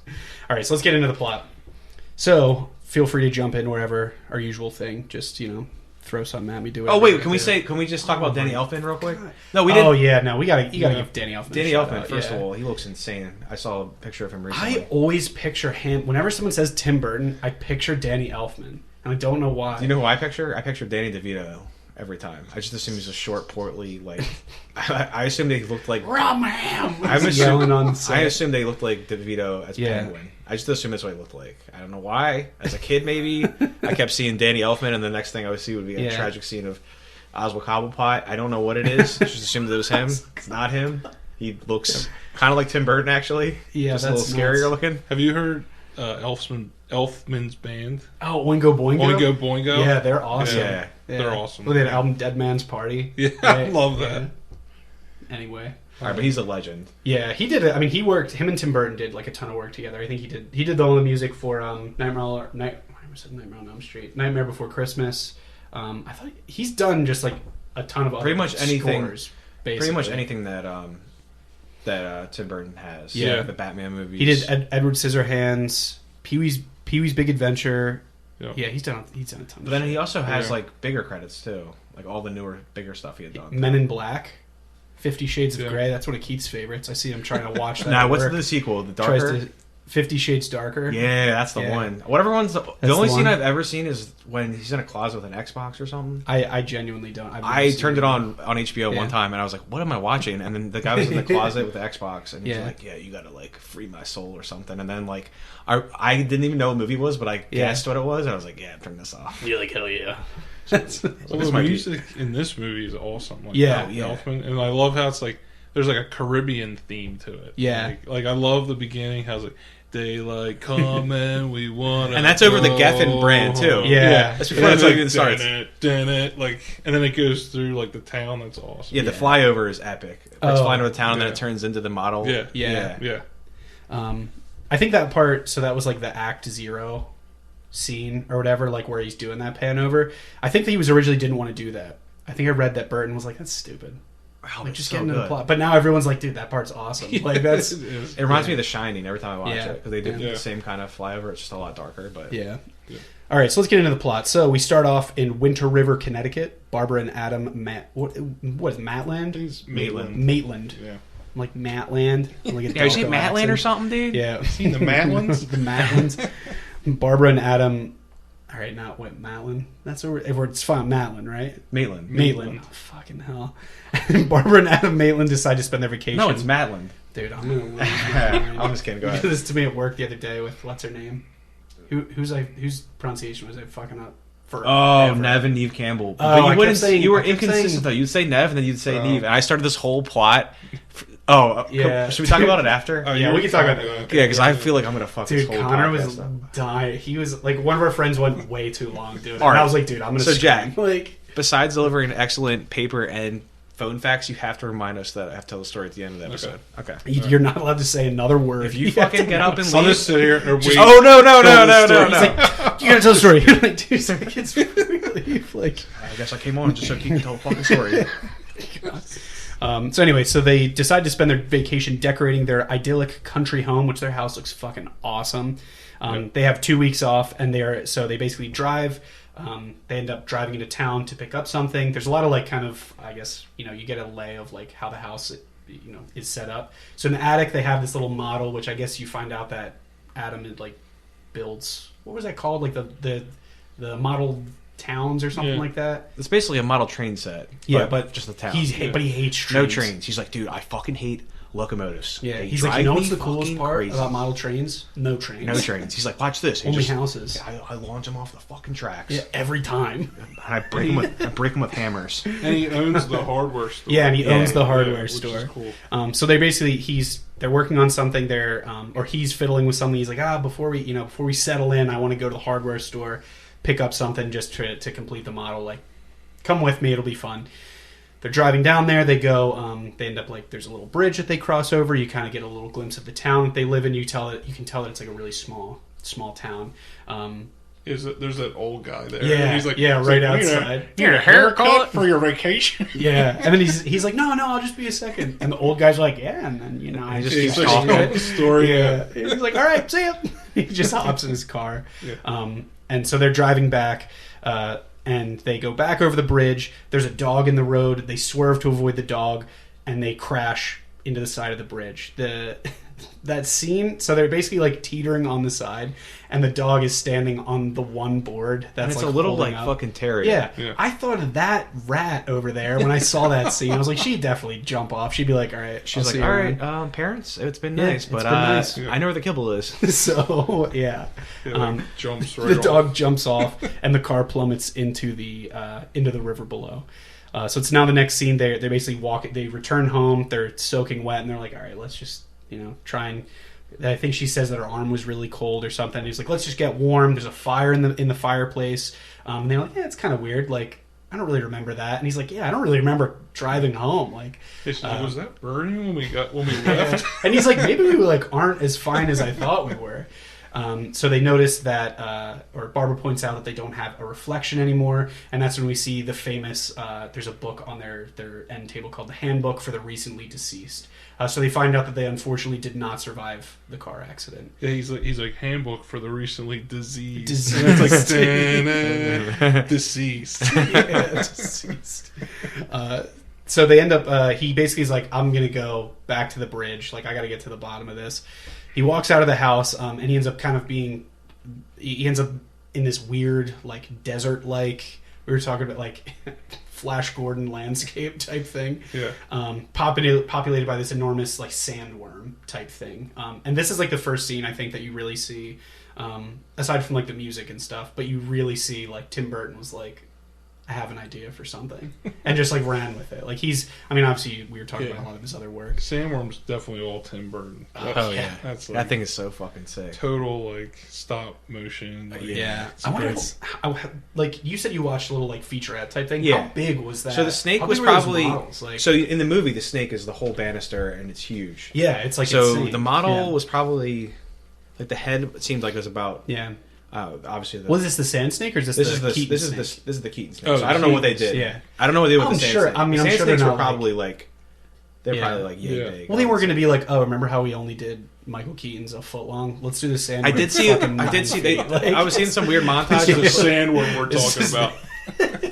All right, so let's get into the plot. So feel free to jump in wherever, our usual thing. Just, throw something at me. Do it. Oh wait, can we just talk about Danny Elfman real quick? No, we Oh didn't. yeah, no, you gotta Yeah. give Danny Elfman. Danny a shout Elfman, out, first yeah. of all, he looks insane. I saw a picture of him recently. I always picture him. Whenever someone says Tim Burton, I picture Danny Elfman, and I don't know why. Do you know who I picture? I picture Danny DeVito. every time. I just assume he's a short, portly, like. I assume they looked like. Ram ham. I Yelling on set. I assume they looked like DeVito as Penguin. I just assume that's what he looked like. I don't know why. As a kid, maybe I kept seeing Danny Elfman, and the next thing I would see would be a tragic scene of Oswald Cobblepot. I don't know what it is. Just assumed it was him. It's not him. He looks kind of like Tim Burton, actually. Yeah, just a that's little scarier looking. Have you heard Elfman's band? Oh, Oingo Boingo. Oingo Boingo. Yeah, they're awesome. Yeah. They're awesome. Well, they had an album Dead Man's Party. Yeah, I love that. Yeah. Anyway. All right, but he's a legend. Yeah, he did it. I mean, him and Tim Burton did like a ton of work together. I think he did all the music for Nightmare on Elm Street, Nightmare Before Christmas. I thought he's done just like a ton of other pretty much anything. scores, pretty much anything that Tim Burton has. Yeah. The Batman movies. He did Edward Scissorhands, Pee-wee's Big Adventure. Yeah, Yeah, he's done a ton. But then of he also has like bigger credits too, like all the newer, bigger stuff he had done. Men in Black, 50 Shades of Yeah. Grey. That's one of Keith's favorites. I see him trying to watch that. Now, at what's work. the sequel? The Tries Darker. to 50 Shades Darker. Yeah, that's the Yeah. one. Whatever one's the the only scene one. I've ever seen is when he's in a closet with an Xbox or something. I genuinely don't. I've never I seen turned it on HBO Yeah. one time and I was like, "What am I watching?" And then the guy was in the closet with the Xbox and he's Yeah. like, "Yeah, you got to like free my soul or something." And then like I didn't even know what movie it was, but I guessed what it was. And I was like, "Yeah, turn this off." You're like, hell yeah. Well, this the might be- music in this movie is awesome. Like, Yeah. Elfman, and I love how it's like there's like a Caribbean theme to it. Yeah. like I love the beginning. How it's like daylight coming, we want, And that's over the Geffen brand, too. Yeah. That's before it's like it starts. Like, and then it goes through like the town. That's awesome. Yeah, the flyover is epic. Where it's Oh, flying over the town and then yeah. it turns into the model. Yeah. Yeah. yeah. I think that part. So that was like the Act Zero scene or whatever, like where he's doing that pan over. I think that he was originally didn't want to do that. I think I read that Burton was like, "That's stupid." Wow, Like it's just so getting into the good. plot. But now everyone's like, "Dude, that part's awesome." Like that's It is. It reminds me of The Shining every time I watch Yeah. it because they do Yeah. the same kind of flyover. It's just a lot darker, but yeah. Yeah. All right, so let's get into the plot. So we start off in Winter River, Connecticut. Barbara and Adam, what is Matland? It's Maitland. Maitland. Yeah. I'm like Matland. I'm like a Yeah, you say Delco Matland accent. or something, dude? Yeah. Seen the Matlands? The Matlands. Barbara and Adam. All right, not what Matland. That's a it's fine. Matland, right? Maitland. Maitland. Oh, fucking hell. Barbara and Adam Maitland decide to spend their vacation. No, it's Matland. Dude, I'm gonna lose my mind. I'm just kidding. Go You ahead. did this to me at work the other day with what's her name? Whose pronunciation was I fucking up? Oh, forever? Nev and Neve Campbell. Oh, I But kept you wouldn't. saying- You were I kept inconsistent saying- though. You'd say Nev and then you'd say Neve, and I started this whole plot. Yeah. Should we talk about it after? Oh, Yeah, you we were can talk about talking that. Yeah, because I feel like I'm gonna fuck Dude, this whole Connor podcast was up. dying. He was like, one of our friends went way too long doing it. All And right. I was like, dude, I'm gonna. So, scream. Jack. like, Besides delivering excellent paper and phone facts, you have to remind us that I have to tell the story at the end of the episode. Okay. you're not allowed to say another word. If you have fucking to get up and I'll leave. just sit here and wait. Oh no tell no no the no story. no He's no! like, you gotta tell the story. You're like, dude, so the kids leave. Like, I guess I came on just so you can tell the fucking story. so anyway, so they decide to spend their vacation decorating their idyllic country home, which their house looks fucking awesome. They have 2 weeks off, and they basically drive. They end up driving into town to pick up something. There's a lot of like kind of, I guess, you get a lay of like how the house is set up. So in the attic they have this little model, which I guess you find out that Adam like builds. What was that called? Like the model towns or something Yeah. like that. It's basically a model train set. Yeah, but just the town. But he hates trains. No trains. He's like, dude, I fucking hate locomotives. Yeah, They he's like, drive you know what's me the coolest fucking part crazy." about model trains? No trains. No trains. He's like, watch this. He Only just- houses. I launch them off the fucking tracks. Yeah, every time. And I break them with hammers. And he owns the hardware store. Yeah, and he owns the hardware which store. is cool. So they basically they're working on something there, or he's fiddling with something. He's like, before we settle in, I want to go to the hardware store, pick up something just to complete the model. Like, come with me, it'll be fun. They're driving down there. They go. They end up like there's a little bridge that they cross over. You kind of get a little glimpse of the town that they live in. You can tell that it's like a really small town. There's that old guy there. Yeah, and he's like, yeah, he's right like, outside. Need a haircut for your vacation. Yeah, and then he's like, no, I'll just be a second. And the old guy's like, yeah, and then He just He's keeps like, talking. telling the story. Yeah, he's like, all right, see ya. He just hops in his car. Yeah. And so they're driving back, and they go back over the bridge. There's a dog in the road. They swerve to avoid the dog, and they crash into the side of the bridge. The that scene. So they're basically like teetering on the side, and the dog is standing on the one board. That's and it's like a little holding like up. fucking terrier. Yeah. I thought of that rat over there when I saw that scene. I was like, she'd definitely jump off. She'd be like, all right. She's like, all right, parents, it's been Yeah, nice, it's but been nice. I know where the kibble is. So yeah, Jumps right the dog off. jumps off, and the car plummets into the river below. So it's now the next scene. They basically walk. They return home. They're soaking wet, and they're like, all right, let's just try and. I think she says that her arm was really cold or something. And he's like, let's just get warm. There's a fire in the fireplace. And they're like, yeah, it's kind of weird. Like, I don't really remember that. And he's like, yeah, I don't really remember driving home. Like, Was that burning when we left? and he's like, maybe we aren't as fine as I thought we were. So they notice that, or Barbara points out that they don't have a reflection anymore, and that's when we see the famous. There's a book on their end table called the Handbook for the Recently Deceased. So they find out that they unfortunately did not survive the car accident. Yeah, he's like handbook for the recently diseased. Deceased. And it's like deceased. Yeah, deceased. So they end up. He basically is like, I'm gonna go back to the bridge. Like, I got to get to the bottom of this. He walks out of the house, and he ends up kind of being. He ends up in this weird, like desert-like. We were talking about like Flash Gordon landscape type thing. Yeah. Populated by this enormous like sandworm type thing. And this is like the first scene I think that you really see, aside from like the music and stuff, but you really see like Tim Burton was like, I have an idea for something, and just like ran with it. Like obviously we were talking about a lot of his other work. Sandworm's definitely all Tim Burton. That's like That thing is so fucking sick. total like stop motion. Like, Yeah, I wonder. Like you said, you watched a little like featurette type thing. Yeah. How big was that? So the snake How was big were those probably models? Like, so in the movie the snake is the whole banister and it's huge. yeah, it's like So insane. the model Yeah. was probably like the head. It seemed like it was about Yeah. obviously. Was this the sand snake or is this the Keaton this snake? is the Keaton snake. Oh, so I don't know what they Keaton did. Yeah. I don't know what they did with I'm the sand sure- snake. I mean, the I'm sand sure they're snakes were not, probably like they're Yeah. probably like yay Yeah. big. Well, they weren't going to be like, oh, remember how we only did Michael Keaton's a foot long? Let's do the sand. I did see. They. I was seeing some weird montages. the sandworm we're It's talking just- about.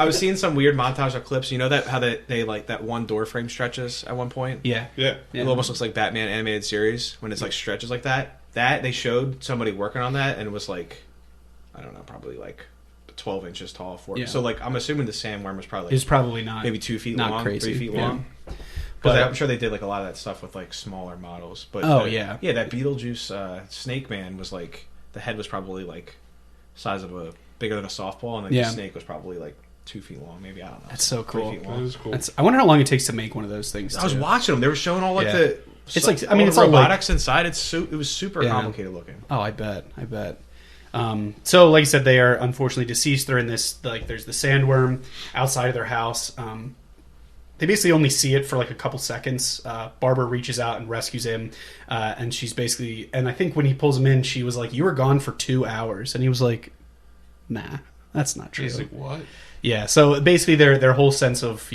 I was seeing some weird montage of clips. You know that how they like that one door frame stretches at one point. Yeah. Yeah. It almost looks like Batman animated series when it's like stretches like that. That they showed somebody working on that and it was like, I don't know, probably like 12 inches tall. Yeah. So like I'm assuming the sandworm was probably It's probably not maybe 2 feet not long, crazy. 3 feet Yeah. long. But- But I'm sure they did like a lot of that stuff with like smaller models. But yeah. that Beetlejuice Snake Man was like the head was probably like size of a bigger than a softball, and like Yeah. the snake was probably like 2 feet long, maybe I don't know. That's so 3 cool. feet That long. is cool. I wonder how long it takes to make one of those things. I was too. watching them. They were showing all like Yeah. the. It's like- I all mean, the it's all like- robotics inside. It was super Yeah. complicated looking. Oh, I bet. So, like I said, they are unfortunately deceased. They're in this, like, there's the sandworm outside of their house. They basically only see it for like a couple seconds. Barbara reaches out and rescues him, and she's basically, and I think when he pulls him in, she was like, "You were gone for 2 hours," and he was like, "Nah, that's not true." He's like, what? Yeah, so basically their whole sense of,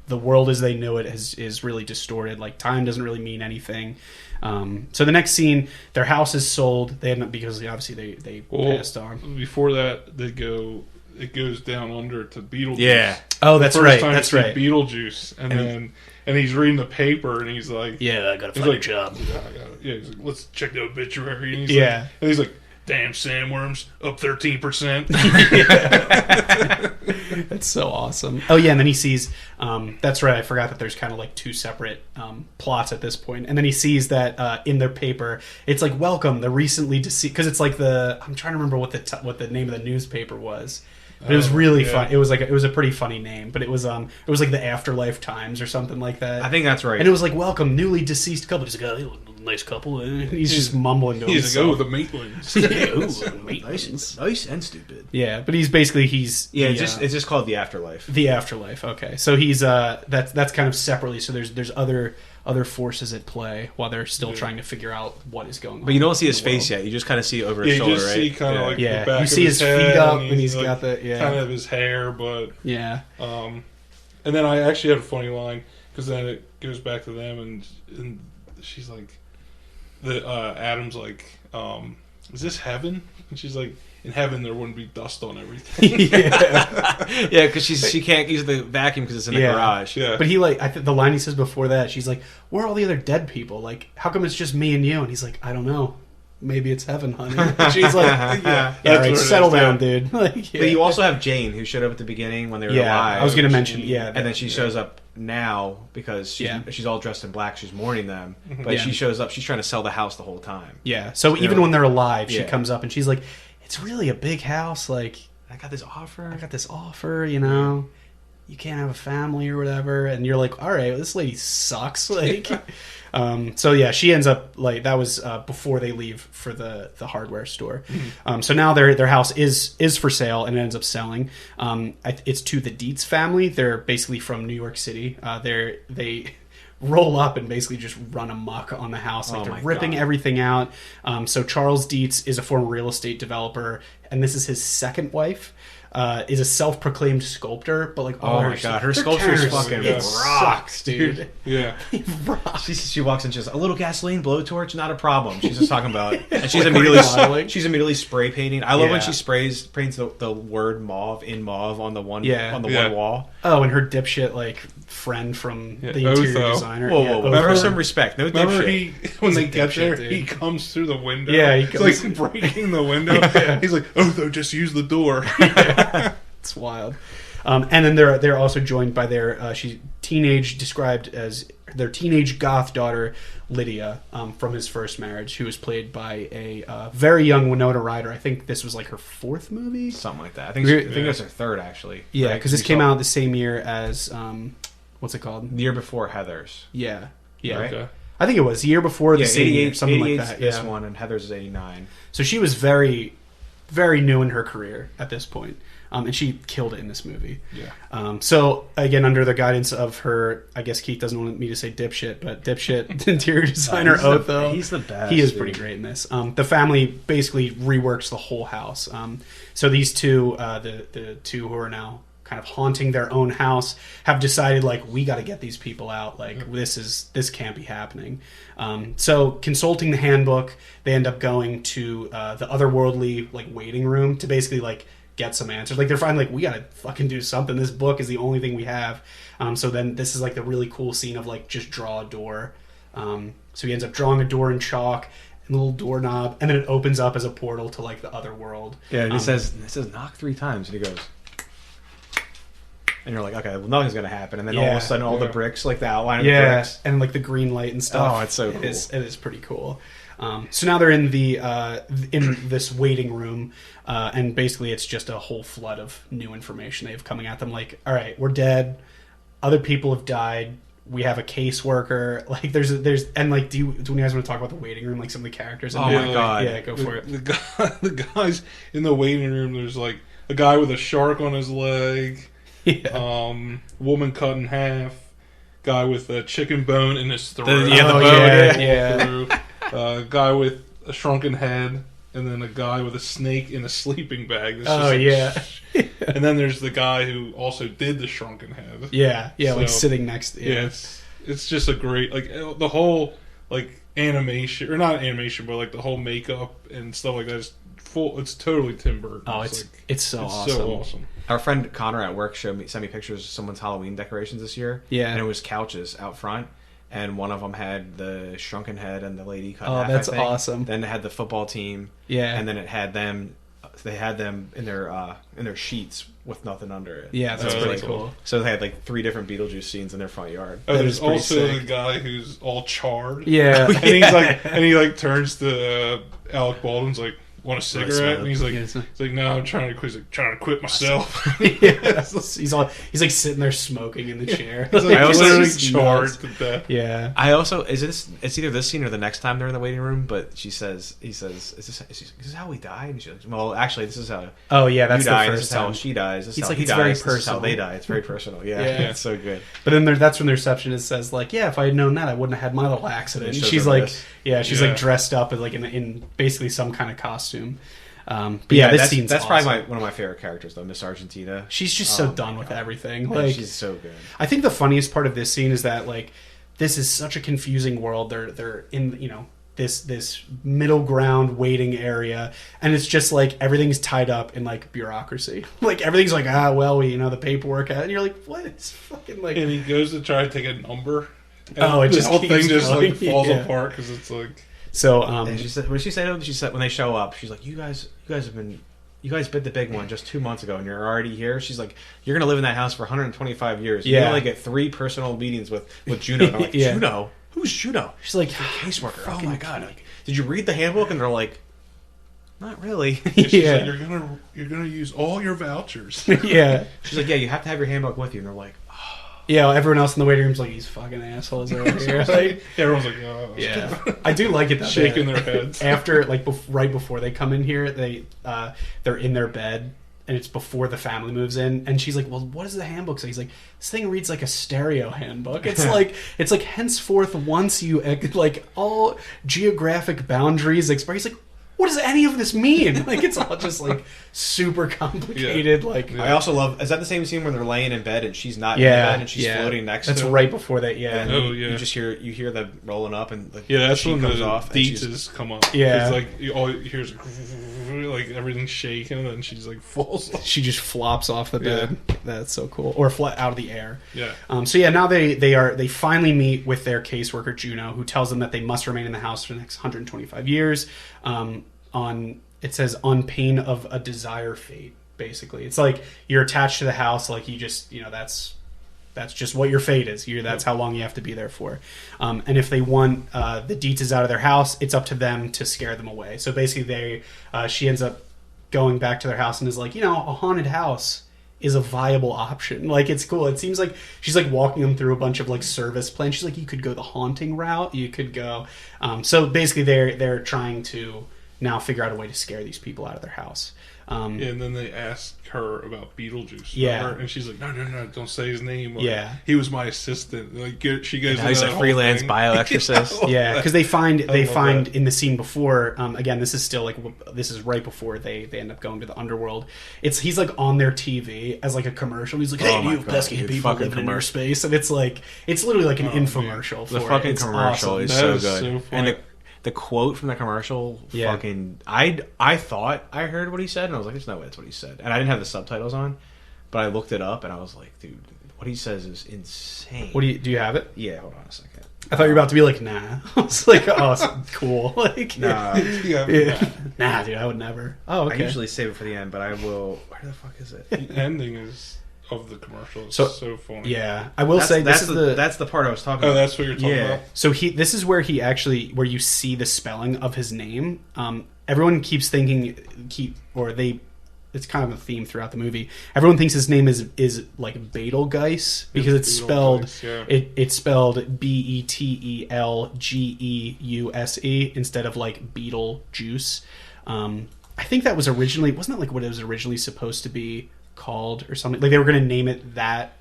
the world as they know it is really distorted. Like, time doesn't really mean anything. So the next scene, their house is sold. They end up, because obviously they passed on. Before that, it goes down under to Beetlejuice. Yeah. Oh, that's First right. time That's you see right. Beetlejuice, and he's reading the paper, and he's like, Yeah, I gotta He's find like- a job. yeah, he's like, let's check the obituary. And he's Yeah. like, and he's like, damn sandworms, up 13%. That's so awesome. Oh yeah, and then he sees. That's right. I forgot that there's kind of like two separate plots at this point. And then he sees that in their paper, it's like welcome the recently deceased, because it's like I'm trying to remember what the name of the newspaper was. But it was really fun. It was a pretty funny name, but it was like the Afterlife Times or something like that. I think that's right. And it was like welcome newly deceased couple. He's like, Got a nice couple. he's just mumbling to He's like, himself. oh, the Maitlands. nice and stupid. Yeah, but he's basically It's just called the afterlife. the afterlife. Okay, so he's that's kind of separately. So there's other forces at play while they're still trying to figure out what is going on. But you don't see his in the world. face yet. You just kind of see over Yeah, his you shoulder, just right? see kind of like Yeah. the back You of see his feet head, up, and and he's like, got the kind of his hair, but Yeah. and then I actually had a funny line because then it goes back to them, and she's like, Adam's like, is this heaven? And she's like, in heaven there wouldn't be dust on everything. Yeah, because she can't use the vacuum because it's in the garage. Yeah. But he like the line he says before that, she's like, "Where are all the other dead people? Like, how come it's just me and you?" And he's like, "I don't know. Maybe it's heaven, honey." And she's like, "Yeah, all right, settle down, dude." Like, But you also have Jane, who showed up at the beginning when they were alive. I was going to mention, and then she shows up now because she's all dressed in black. She's mourning them, but she shows up. She's trying to sell the house the whole time. Yeah. So even when they're alive, she comes up and she's like, "It's really a big house. Like, I got this offer. You know, you can't have a family or whatever." And you're like, "All right, well, this lady sucks." Like, so yeah, she ends up like that was before they leave for the hardware store. So now their house is for sale and it ends up selling. It's to the Dietz family. They're basically from New York City. They roll up and basically just run amok on the house. Like they're ripping everything out. So Charles Dietz is a former real estate developer, and this is his second wife. Is a self-proclaimed sculptor, but like, her sculpture's fucking rocks, dude. Yeah. She walks in, she's a little gasoline blowtorch, not a problem. She's just talking about, and she's immediately spray painting. I love when she paints the word mauve in mauve on the one one wall. Oh, and her dipshit like friend from the interior designer. Whoa! Remember some respect. No dipshit. When they get there, he comes through the window. Yeah, he's like breaking the window. He's like, "Otho, just use the door." It's wild. And then they're also joined by their described as their teenage goth daughter Lydia from his first marriage, who was played by a very young Winona Ryder. I think this was like her fourth movie, something like that. I think it was her third actually. Yeah, because this came out the same year as what's it called? The year before Heathers. Yeah. Right? Okay. I think it was the year before the same year, something like that. This one, and Heathers is 89. So she was very, very new in her career at this point. And she killed it in this movie. Yeah. So, again, under the guidance of her, I guess Keith doesn't want me to say dipshit, but dipshit interior designer Otho. He's the best. He is pretty great in this. The family basically reworks the whole house. So these two, the two who are now kind of haunting their own house, have decided, like, we got to get these people out. Like, this can't be happening. So, consulting the handbook, they end up going to the otherworldly, like, waiting room to basically, like, get some answers. Like, they're finally like, we gotta fucking do something. This book is the only thing we have. So then this is like the really cool scene of like, just draw a door. So he ends up drawing a door in chalk and a little doorknob, and then it opens up as a portal to like the other world. Yeah, and it says knock 3 times, and he goes, and you're like, okay, well, nothing's gonna happen. And then all of a sudden, all the bricks, like the outline of the bricks, and like the green light and stuff. Oh, it's so cool. It is pretty cool. So now they're in the in this waiting room, and basically it's just a whole flood of new information they have coming at them. Like, all right, we're dead. Other people have died. We have a caseworker. Like, there's and like, do you guys want to talk about the waiting room? Like some of the characters. My god! Yeah, go for it. The guys in the waiting room. There's like a guy with a shark on his leg. Yeah. Woman cut in half. Guy with a chicken bone in his throat. The bone. Yeah. Guy with a shrunken head, and then a guy with a snake in a sleeping bag. And then there's the guy who also did the shrunken head. Yeah, so, like sitting next to it's just a great, like, the whole, like, animation, or not animation, but like the whole makeup and stuff like that is full. It's totally Tim Burton. Oh, it's so awesome. Our friend Connor at work sent me pictures of someone's Halloween decorations this year. Yeah, and it was couches out front. And one of them had the shrunken head and the lady cut in half. Oh, that's awesome. Then it had the football team. Yeah. And then it had them. They had them in their sheets with nothing under it. Yeah, that's pretty cool. So they had like 3 different Beetlejuice scenes in their front yard. Oh, there's also the guy who's all charred. Yeah. And he's like, and he like turns to Alec Baldwin's like, want a cigarette? And he's like, no, I'm trying to quit. He's like, trying to quit myself. Yeah. He's like sitting there smoking in the chair. He's like, I also literally charred to death. Yeah. I also it's either this scene or the next time they're in the waiting room, but he says, is this how we die? And she's like, well, actually, this is how. Oh yeah, that's you die. the This first is how time she dies. This is He's how like, he it's dies. very This is personal. how they die. It's very personal. Yeah, it's so good. But then that's when the receptionist says, like, yeah, if I had known that, I wouldn't have had my little accident. And she's like, like dressed up as like in basically some kind of costume. But yeah, this scene's that's awesome. probably one of my favorite characters, though, Miss Argentina. She's just so done with everything. Yeah, like, she's so good. I think the funniest part of this scene is that, like, this is such a confusing world. They're in, this middle ground waiting area, and it's just like everything's tied up in like bureaucracy. Like everything's like the paperwork, and you're like, what is fucking like? And he goes to try to take a number. And It the just whole keeps thing just going. like falls apart because it's like. So And she said, what did she say to them? She said when they show up, she's like, you guys bid the big one just 2 months ago, and you're already here. She's like, you're gonna live in that house for 125 years. Yeah. You only get 3 personal meetings with Juno. And I'm like, Juno? Who's Juno? she's like, Caseworker. Oh my god! Like, did you read the handbook? And they're like, not really. She's Yeah. like, you're gonna use all your vouchers. yeah. She's like, yeah, you have to have your handbook with you. And they're like, Yeah, everyone else in the waiting room's like, these fucking assholes over here. Like, Everyone's like, oh. yeah, I do like it though. Shaking their heads. After, like, right before they come in here, they're in their bed, and it's before the family moves in, and she's like, well, what does the handbook say? He's like, this thing reads like a stereo handbook. It's like henceforth, once you like all geographic boundaries expire. He's like, what does any of this mean? Like, it's all just like super complicated. Yeah. Like, I also love. Is that the same scene when they're laying in bed and she's not in yeah, bed and she's floating next That's to him? right before that. Yeah. And Oh, yeah. you just hear them rolling up and the Yeah, that's sheet when comes the off. And she's- deets come up. Yeah. It's like all you hear is like everything's shaking, and then she's like falls off. She just flops off the bed. That's so cool. Or out of the air. Yeah. So yeah, now they finally meet with their caseworker Juno, who tells them that they must remain in the house for the next 125 years. It says on pain of a desire fate. Basically, it's like you're attached to the house. Like you just that's just what your fate is. That's how long you have to be there for. And if they want the Dietzes out of their house, it's up to them to scare them away. So basically, she ends up going back to their house and is like, a haunted house is a viable option. Like, it's cool. It seems like she's like walking them through a bunch of like service plans. She's like, you could go the haunting route. You could go. So basically, they're trying to now figure out a way to scare these people out of their house. And then they ask her about Beetlejuice. Yeah. And she's like, no, don't say his name. Like, Yeah. He was my assistant. Like, she goes. Now he's a freelance bioexorcist. Yeah, because they find that. in the scene before. Again, this is still this is right before they end up going to the underworld. He's like on their TV as like a commercial. He's like, "Hey, my you God, pesky dude, people fucking living in inner commercial. space," and it's literally like an infomercial. The for fucking it. It's commercial awesome. is That so is good. so funny. And the quote from the commercial, Yeah. fucking, I thought I heard what he said, and I was like, there's no way that's what he said. And I didn't have the subtitles on, but I looked it up, and I was like, dude, what he says is insane. What do you have it? Yeah, hold on a second. I thought you were about to be like, nah. I was like, oh, cool. Like, Nah, yeah. Nah, dude, I would never. Oh, okay. I usually save it for the end, but I will. Where the fuck is it? The ending is of the commercial. It's So- so funny. Yeah, I will say that's this is that's the part I was talking Oh, about. that's what you're talking Yeah. about. So this is where where you see the spelling of his name. Everyone keeps thinking it's kind of a theme throughout the movie. Everyone thinks his name is like Betelgeuse because it's spelled Betelgeuse, yeah. it's spelled Betelgeuse instead of like Beetlejuice. I think that was originally wasn't that like what it was originally supposed to be called or something. Like they were going to name it that,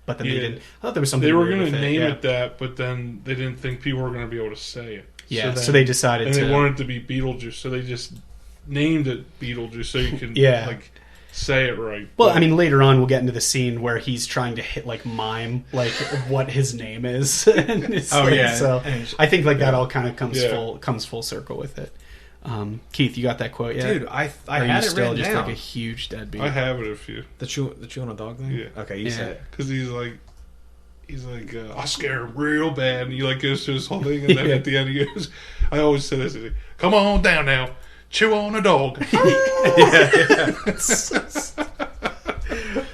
but then they Yeah. didn't. I thought there was something They were weird going to with name yeah. it that, but then they didn't think people were going to be able to say it. Yeah, so then- they decided and to. they wanted it to be Beetlejuice, so they just named it Beetlejuice so you can Yeah. like say it right. Well, But- I mean, later on we'll get into the scene where he's trying to hit like mime like what his name is. And it's Oh, like, yeah. so And- I think like that all kind of comes Yeah. full circle with it. Keith, you got that quote yet? Dude, I Or are had you it still written just down. like a huge deadbeat? I have it if you, The chew on a dog thing. Yeah. Okay, you Yeah. said it. because he's like, I scare him real bad, and he like goes to his whole thing, and then Yeah. at the end he goes, I always say this, come on down now, chew on a dog.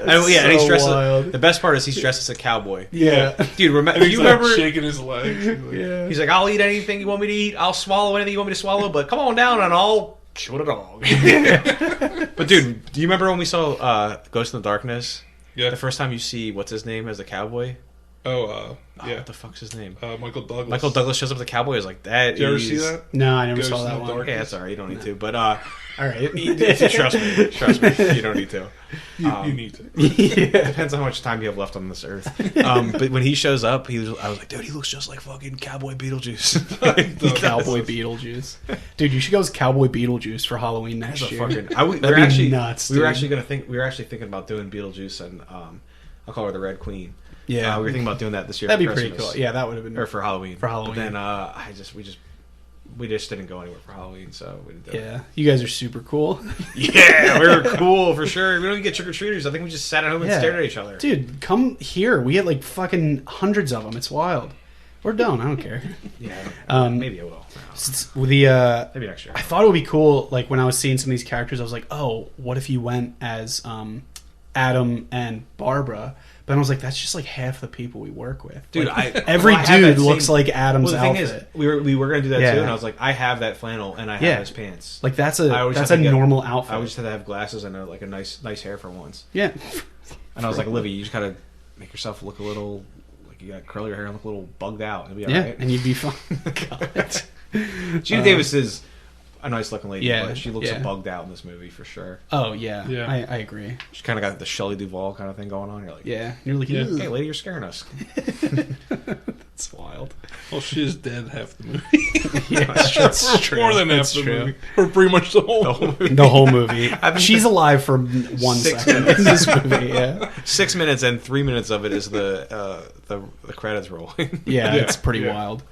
And, yeah, and he's so dressed. wild. The best part is he's dressed as a cowboy. Yeah. Dude, And remember? he's You like remember? shaking his legs. He's like, Yeah. He's like, I'll eat anything you want me to eat. I'll swallow anything you want me to swallow. But come on down and I'll chew on a dog. But dude, do you remember when we saw Ghost in the Darkness? Yeah. The first time you see what's his name as the cowboy? Oh, yeah. What the fuck's his name? Michael Douglas. Michael Douglas shows up as a cowboy. I was like, that. Did you ever is- see that? No, I never Ghost saw in that the one. Dark. Yeah, that's all right. You don't need to. But All right. trust me, you don't need to. You need to. Yeah. Depends on how much time you have left on this earth. But when he shows up, I was like, dude, he looks just like fucking Cowboy Beetlejuice. Cowboy Beetlejuice. Dude, you should go as Cowboy Beetlejuice for Halloween next That's a year. fucking. That'd be nuts, We were dude. actually We were actually thinking about doing Beetlejuice, and I'll call her the Red Queen. Yeah. we were thinking about doing that this year. That'd for be pretty Christmas. cool. Yeah, that would have been Or for Halloween. For Halloween. But then we just we just didn't go anywhere for Halloween, so we didn't do it. Yeah, you guys are super cool. Yeah, we were cool for sure. We don't even get trick-or-treaters. I think we just sat at home and Yeah. stared at each other. Dude, come here. We had like fucking hundreds of them. It's wild. Or don't. I don't care. Yeah, maybe I will. Maybe next year. I thought it would be cool, like, when I was seeing some of these characters, I was like, oh, what if you went as Adam and Barbara? But I was like, that's just like half the people we work with. Dude, like, every dude looks like Adam's the thing outfit. is, we were going to do that Yeah. too, and I was like, I have that flannel, and I have his pants. Like, that's I always a have to get- normal outfit. I always had to have glasses and a nice hair for once. Yeah. And I was like, Olivia, you just gotta make yourself look a little like you got curly your hair and look a little bugged out. It'll be Yeah, alright. and you'd be fine. God. Judy Davis is a nice looking lady, Yeah, but she looks yeah. bugged out in this movie for sure. Oh, yeah. Yeah. I agree. She kind of got the Shelley Duvall kind of thing going on. You're like, Yeah. You're like, Yeah. "Ugh." hey, lady, you're scaring us. It's wild. Well, she is dead half the movie. Yeah, that's true. More than half That's the true. movie. Or pretty much the whole movie. The whole movie. think She's alive for 1 6 second minutes. in this movie. Yeah. 6 minutes and 3 minutes of it is the credits rolling. Yeah, Yeah, it's pretty yeah. wild.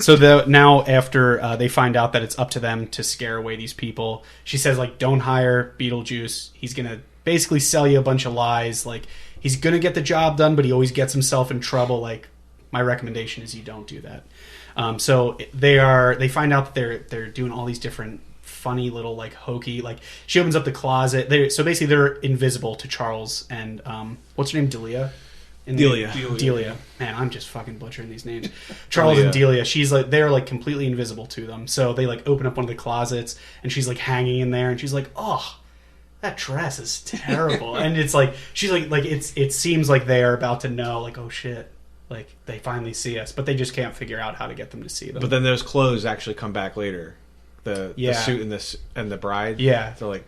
So now after they find out that it's up to them to scare away these people, she says, like, don't hire Beetlejuice. He's going to basically sell you a bunch of lies. Like, he's going to get the job done, but he always gets himself in trouble. Like, my recommendation is you don't do that. So they find out that they're doing all these different funny little, like, hokey, like, she opens up the closet. So basically they're invisible to Charles and what's her name, Delia? Delia. Man, I'm just fucking butchering these names. Charles and Delia. She's like, they're like completely invisible to them. So they like open up one of the closets and she's like hanging in there and she's like, oh, that dress is terrible. And it's like, she's like it seems like they are about to know, like, oh shit, like they finally see us, but they just can't figure out how to get them to see them. But then those clothes actually come back later. The suit and the bride. Yeah. So like,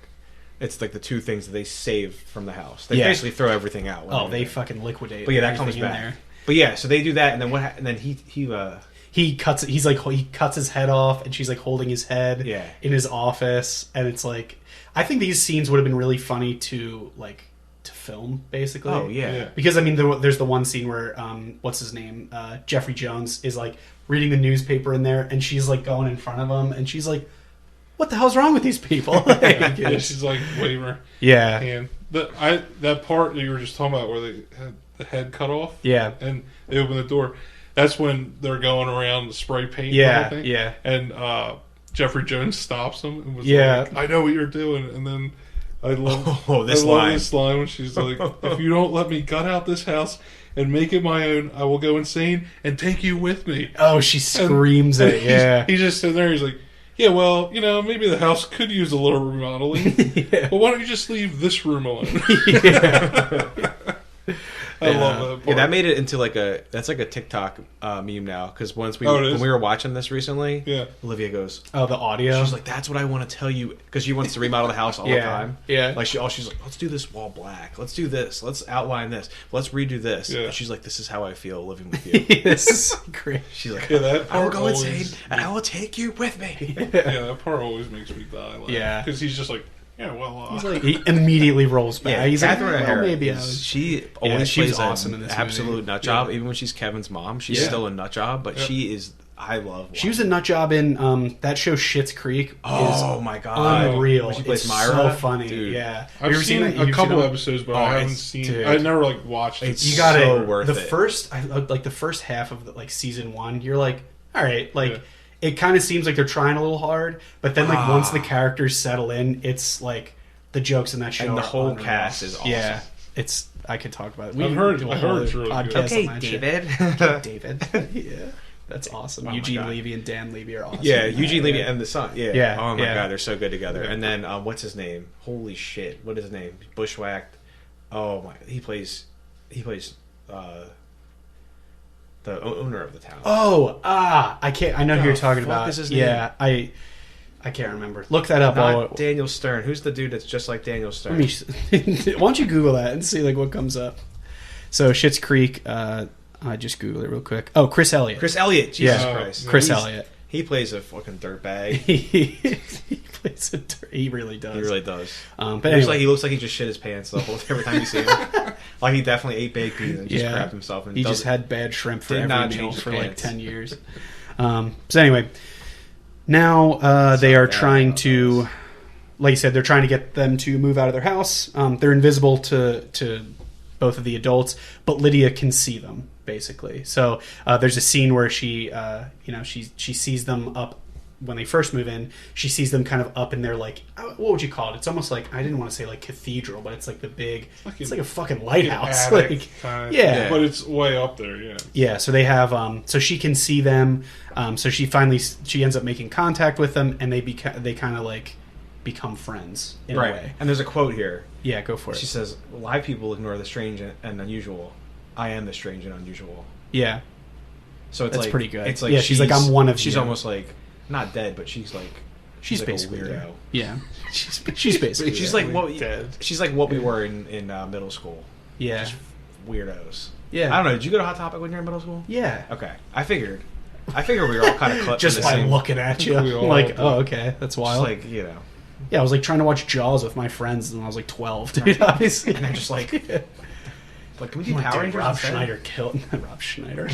it's like the two things that they save from the house. They Yeah. basically throw everything out. oh, they fucking liquidate. But yeah, that comes everything in back. there. But yeah, so they do that, and then and then He cuts. He's like, he cuts his head off, and she's like holding his head Yeah. in his office, and it's like, I think these scenes would have been really funny to film, basically. Oh yeah. Yeah. Because I mean, there's the one scene where what's his name, Jeffrey Jones is like reading the newspaper in there, and she's like going in front of him, and she's like, "What the hell's wrong with these people?" Yeah, she's like waving her yeah, hand. That part that you were just talking about where they had the head cut off. yeah, And they open the door. That's when they're going around the spray paint. Yeah, the whole thing. yeah. And Jeffrey Jones stops them and was Yeah. like, "I know what you're doing." And then I love this I love line. this line when she's like, "If you don't let me gut out this house and make it my own, I will go insane and take you with me." Oh, she screams it. Yeah, He's just sitting there. He's like, "Yeah, well, maybe the house could use a little remodeling. yeah. But why don't you just leave this room alone?" I love that part. Yeah, that made it into that's like a TikTok meme now. Because when we were watching this recently, Yeah. Olivia goes, Oh, the audio. she's like, "That's what I want to tell you," because she wants to remodel the house all the Yeah, time. yeah. Like she's like, "Let's do this wall black. Let's do this. Let's outline this. Let's redo this." Yeah. And she's like, "This is how I feel living with you." this is great. She's like, Yeah, that "I will part go always- insane and I will take you with me." Yeah, that part always makes me die. Yeah. Because he's just like, "Yeah, well, He's like, he immediately rolls back. Yeah, He's like, Catherine well, O'Hara. maybe I was. She always she was plays awesome an in this absolute movie. nut job. Yeah. Even when she's Kevin's mom, she's Yeah. still a nut job. But Yeah. she is. I love. She was a nut job in that show Schitt's Creek. Oh my god, Unreal. When she plays It's Myra. so funny. Dude. Yeah. Have I've you ever seen that? a You've couple seen it? episodes, but Oh, I haven't it's- seen. dude. I never watched it. It's You got so it. worth the it. first, the first half of season 1, you're like, all right, like Yeah. it kind of seems like they're trying a little hard, but then like once the characters settle in, it's like the jokes in that show And the are whole unreal. cast is awesome. Yeah, it's. I could talk about it. I've heard- do a I whole heard it's really good. podcast Okay, on that shit. David. David. Yeah, that's awesome. Oh my Eugene God. Levy and Dan Levy are awesome. Yeah, Eugene Levy and the son. Yeah. Yeah, Oh my yeah. god, they're so good together. Yeah. And then what's his name? Holy shit! What is his name? Bushwhacked. Oh my! He plays. The owner of the town. Oh, I can't. I know who The you're talking fuck about. is his Yeah, I can't remember. Look that up. Not Daniel Stern. Who's the dude that's just like Daniel Stern? Let me, why don't you Google that and see like what comes up? So Schitt's Creek. I just Googled it real quick. Oh, Chris Elliott. Chris Elliott. Jesus Yeah. Christ. Chris He's- Elliott. He plays a fucking dirtbag. he plays a. He really does. He really does. But He anyway, looks like he just shit his pants the whole every time you see him. Like he definitely ate baked beans and just Yeah. crapped himself. And he does just had bad shrimp for did every not meal change his for like pants. 10 years. So anyway, Now they are trying to, like you said, they're trying to get them to move out of their house. They're invisible to both of the adults, but Lydia can see them basically. So there's a scene where she sees them up when they first move in. She sees them kind of up in their, like, what would you call it? It's almost like, I didn't want to say like cathedral, but it's like the big, it's like a fucking lighthouse. Attic Like, kind of, yeah, but it's way up there. Yeah. yeah. So they have, so she can see them. So she ends up making contact with them, and they kind of like become friends in a way. And there's a quote here. Yeah, go for it. She says, "Live people ignore the strange and unusual. I am the strange and unusual." Yeah. So it's That's like, pretty good. It's like yeah, she's like, I'm one of She's you. almost like not dead, but she's like like basically a weirdo. dead. Yeah, she's basically She's dead. like what dead. she's like what we were in middle school. Yeah, Just weirdos. yeah. I don't know. Did you go to Hot Topic when you were in middle school? Yeah, Okay, I figured we were all kind of clutched. just by looking at you, We all like, did. oh, okay, that's just wild. like Yeah, I was like trying to watch Jaws with my friends when I was like 12, dude. Obviously, and they're just like, can we do I'm like, Power dude, Rangers? Rob instead? Schneider killed Rob Schneider.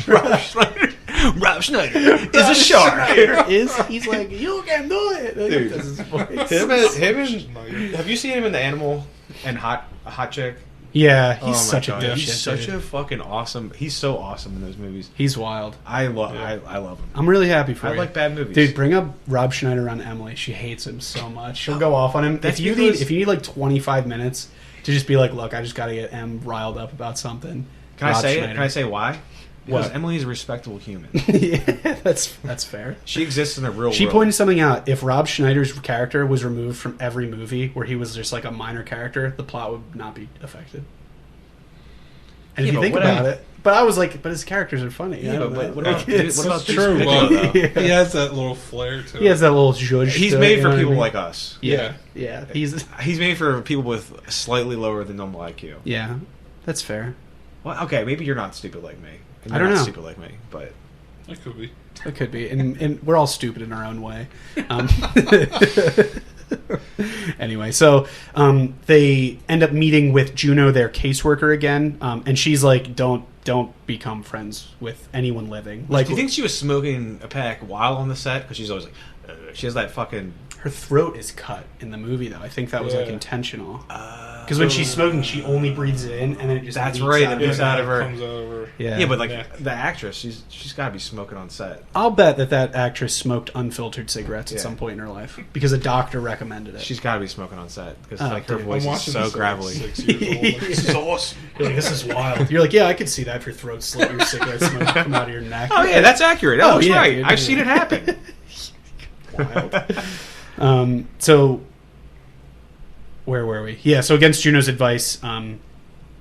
Rob Schneider is a shark. He's like, you can do it, Dude. That's his voice. Him and have you seen him in The Animal and Hot Chick? Yeah, Oh he's my such God, a dipshit. He's such dude. a fucking awesome. He's so awesome in those movies. He's wild. I love. Yeah. I love him. I'm really happy for I you. like bad movies, Dude, bring up Rob Schneider on Emily. She hates him so much. She'll go off on him. That's if you because- need like 25 minutes to just be like, look, I just got to get Em riled up about something. Can I Rob say it? Schneider. Can I say why? Because What? Emily is a respectable human. Yeah, that's fair. She exists in the real She world. pointed something out. If Rob Schneider's character was removed from every movie where he was just like a minor character, the plot would not be affected. And if Yeah, you but think what about I- it, but I was like, but his characters are funny. Yeah, I don't but know. what Like, about it's what about so True, Deuce but Bigelow, though? Yeah. he has that little flair to He has that little zhuzh. He's to it, made you for know what I people mean? like us. Yeah, yeah. He's made for people with slightly lower than normal IQ. Yeah, that's fair. Well, okay, maybe you're not stupid like me. And I you're don't not know. Stupid like me, but It could be. It could be, and we're all stupid in our own way. Anyway, so they end up meeting with Juno, their caseworker, again, and she's like, "Don't become friends with anyone living." Like, do you think she was smoking a pack while on the set? Because she's always like, she has that fucking. her throat is cut in the movie, though. I think that was like Yeah. intentional. Because when she's smoking, she only breathes it in, and then it just That's leaks right, out it of leaks her. out of her. Comes out of her. Yeah. Yeah, but like neck. the actress, she's got to be smoking on set. I'll bet that actress smoked unfiltered cigarettes at Yeah. some point in her life because a doctor recommended it. She's got to be smoking on set because Oh, like her dude. voice I'm is watching so this at, like, gravelly. 6 years old. Like, this is awesome. You're like, this is wild. You're like, yeah, I could see that if your throat slit, your cigarette smoke come out of your neck. Oh yeah, that's accurate. That Oh, looks yeah, right. dude. I've seen it happen. Wild. So where were we? Yeah, so against Juno's advice,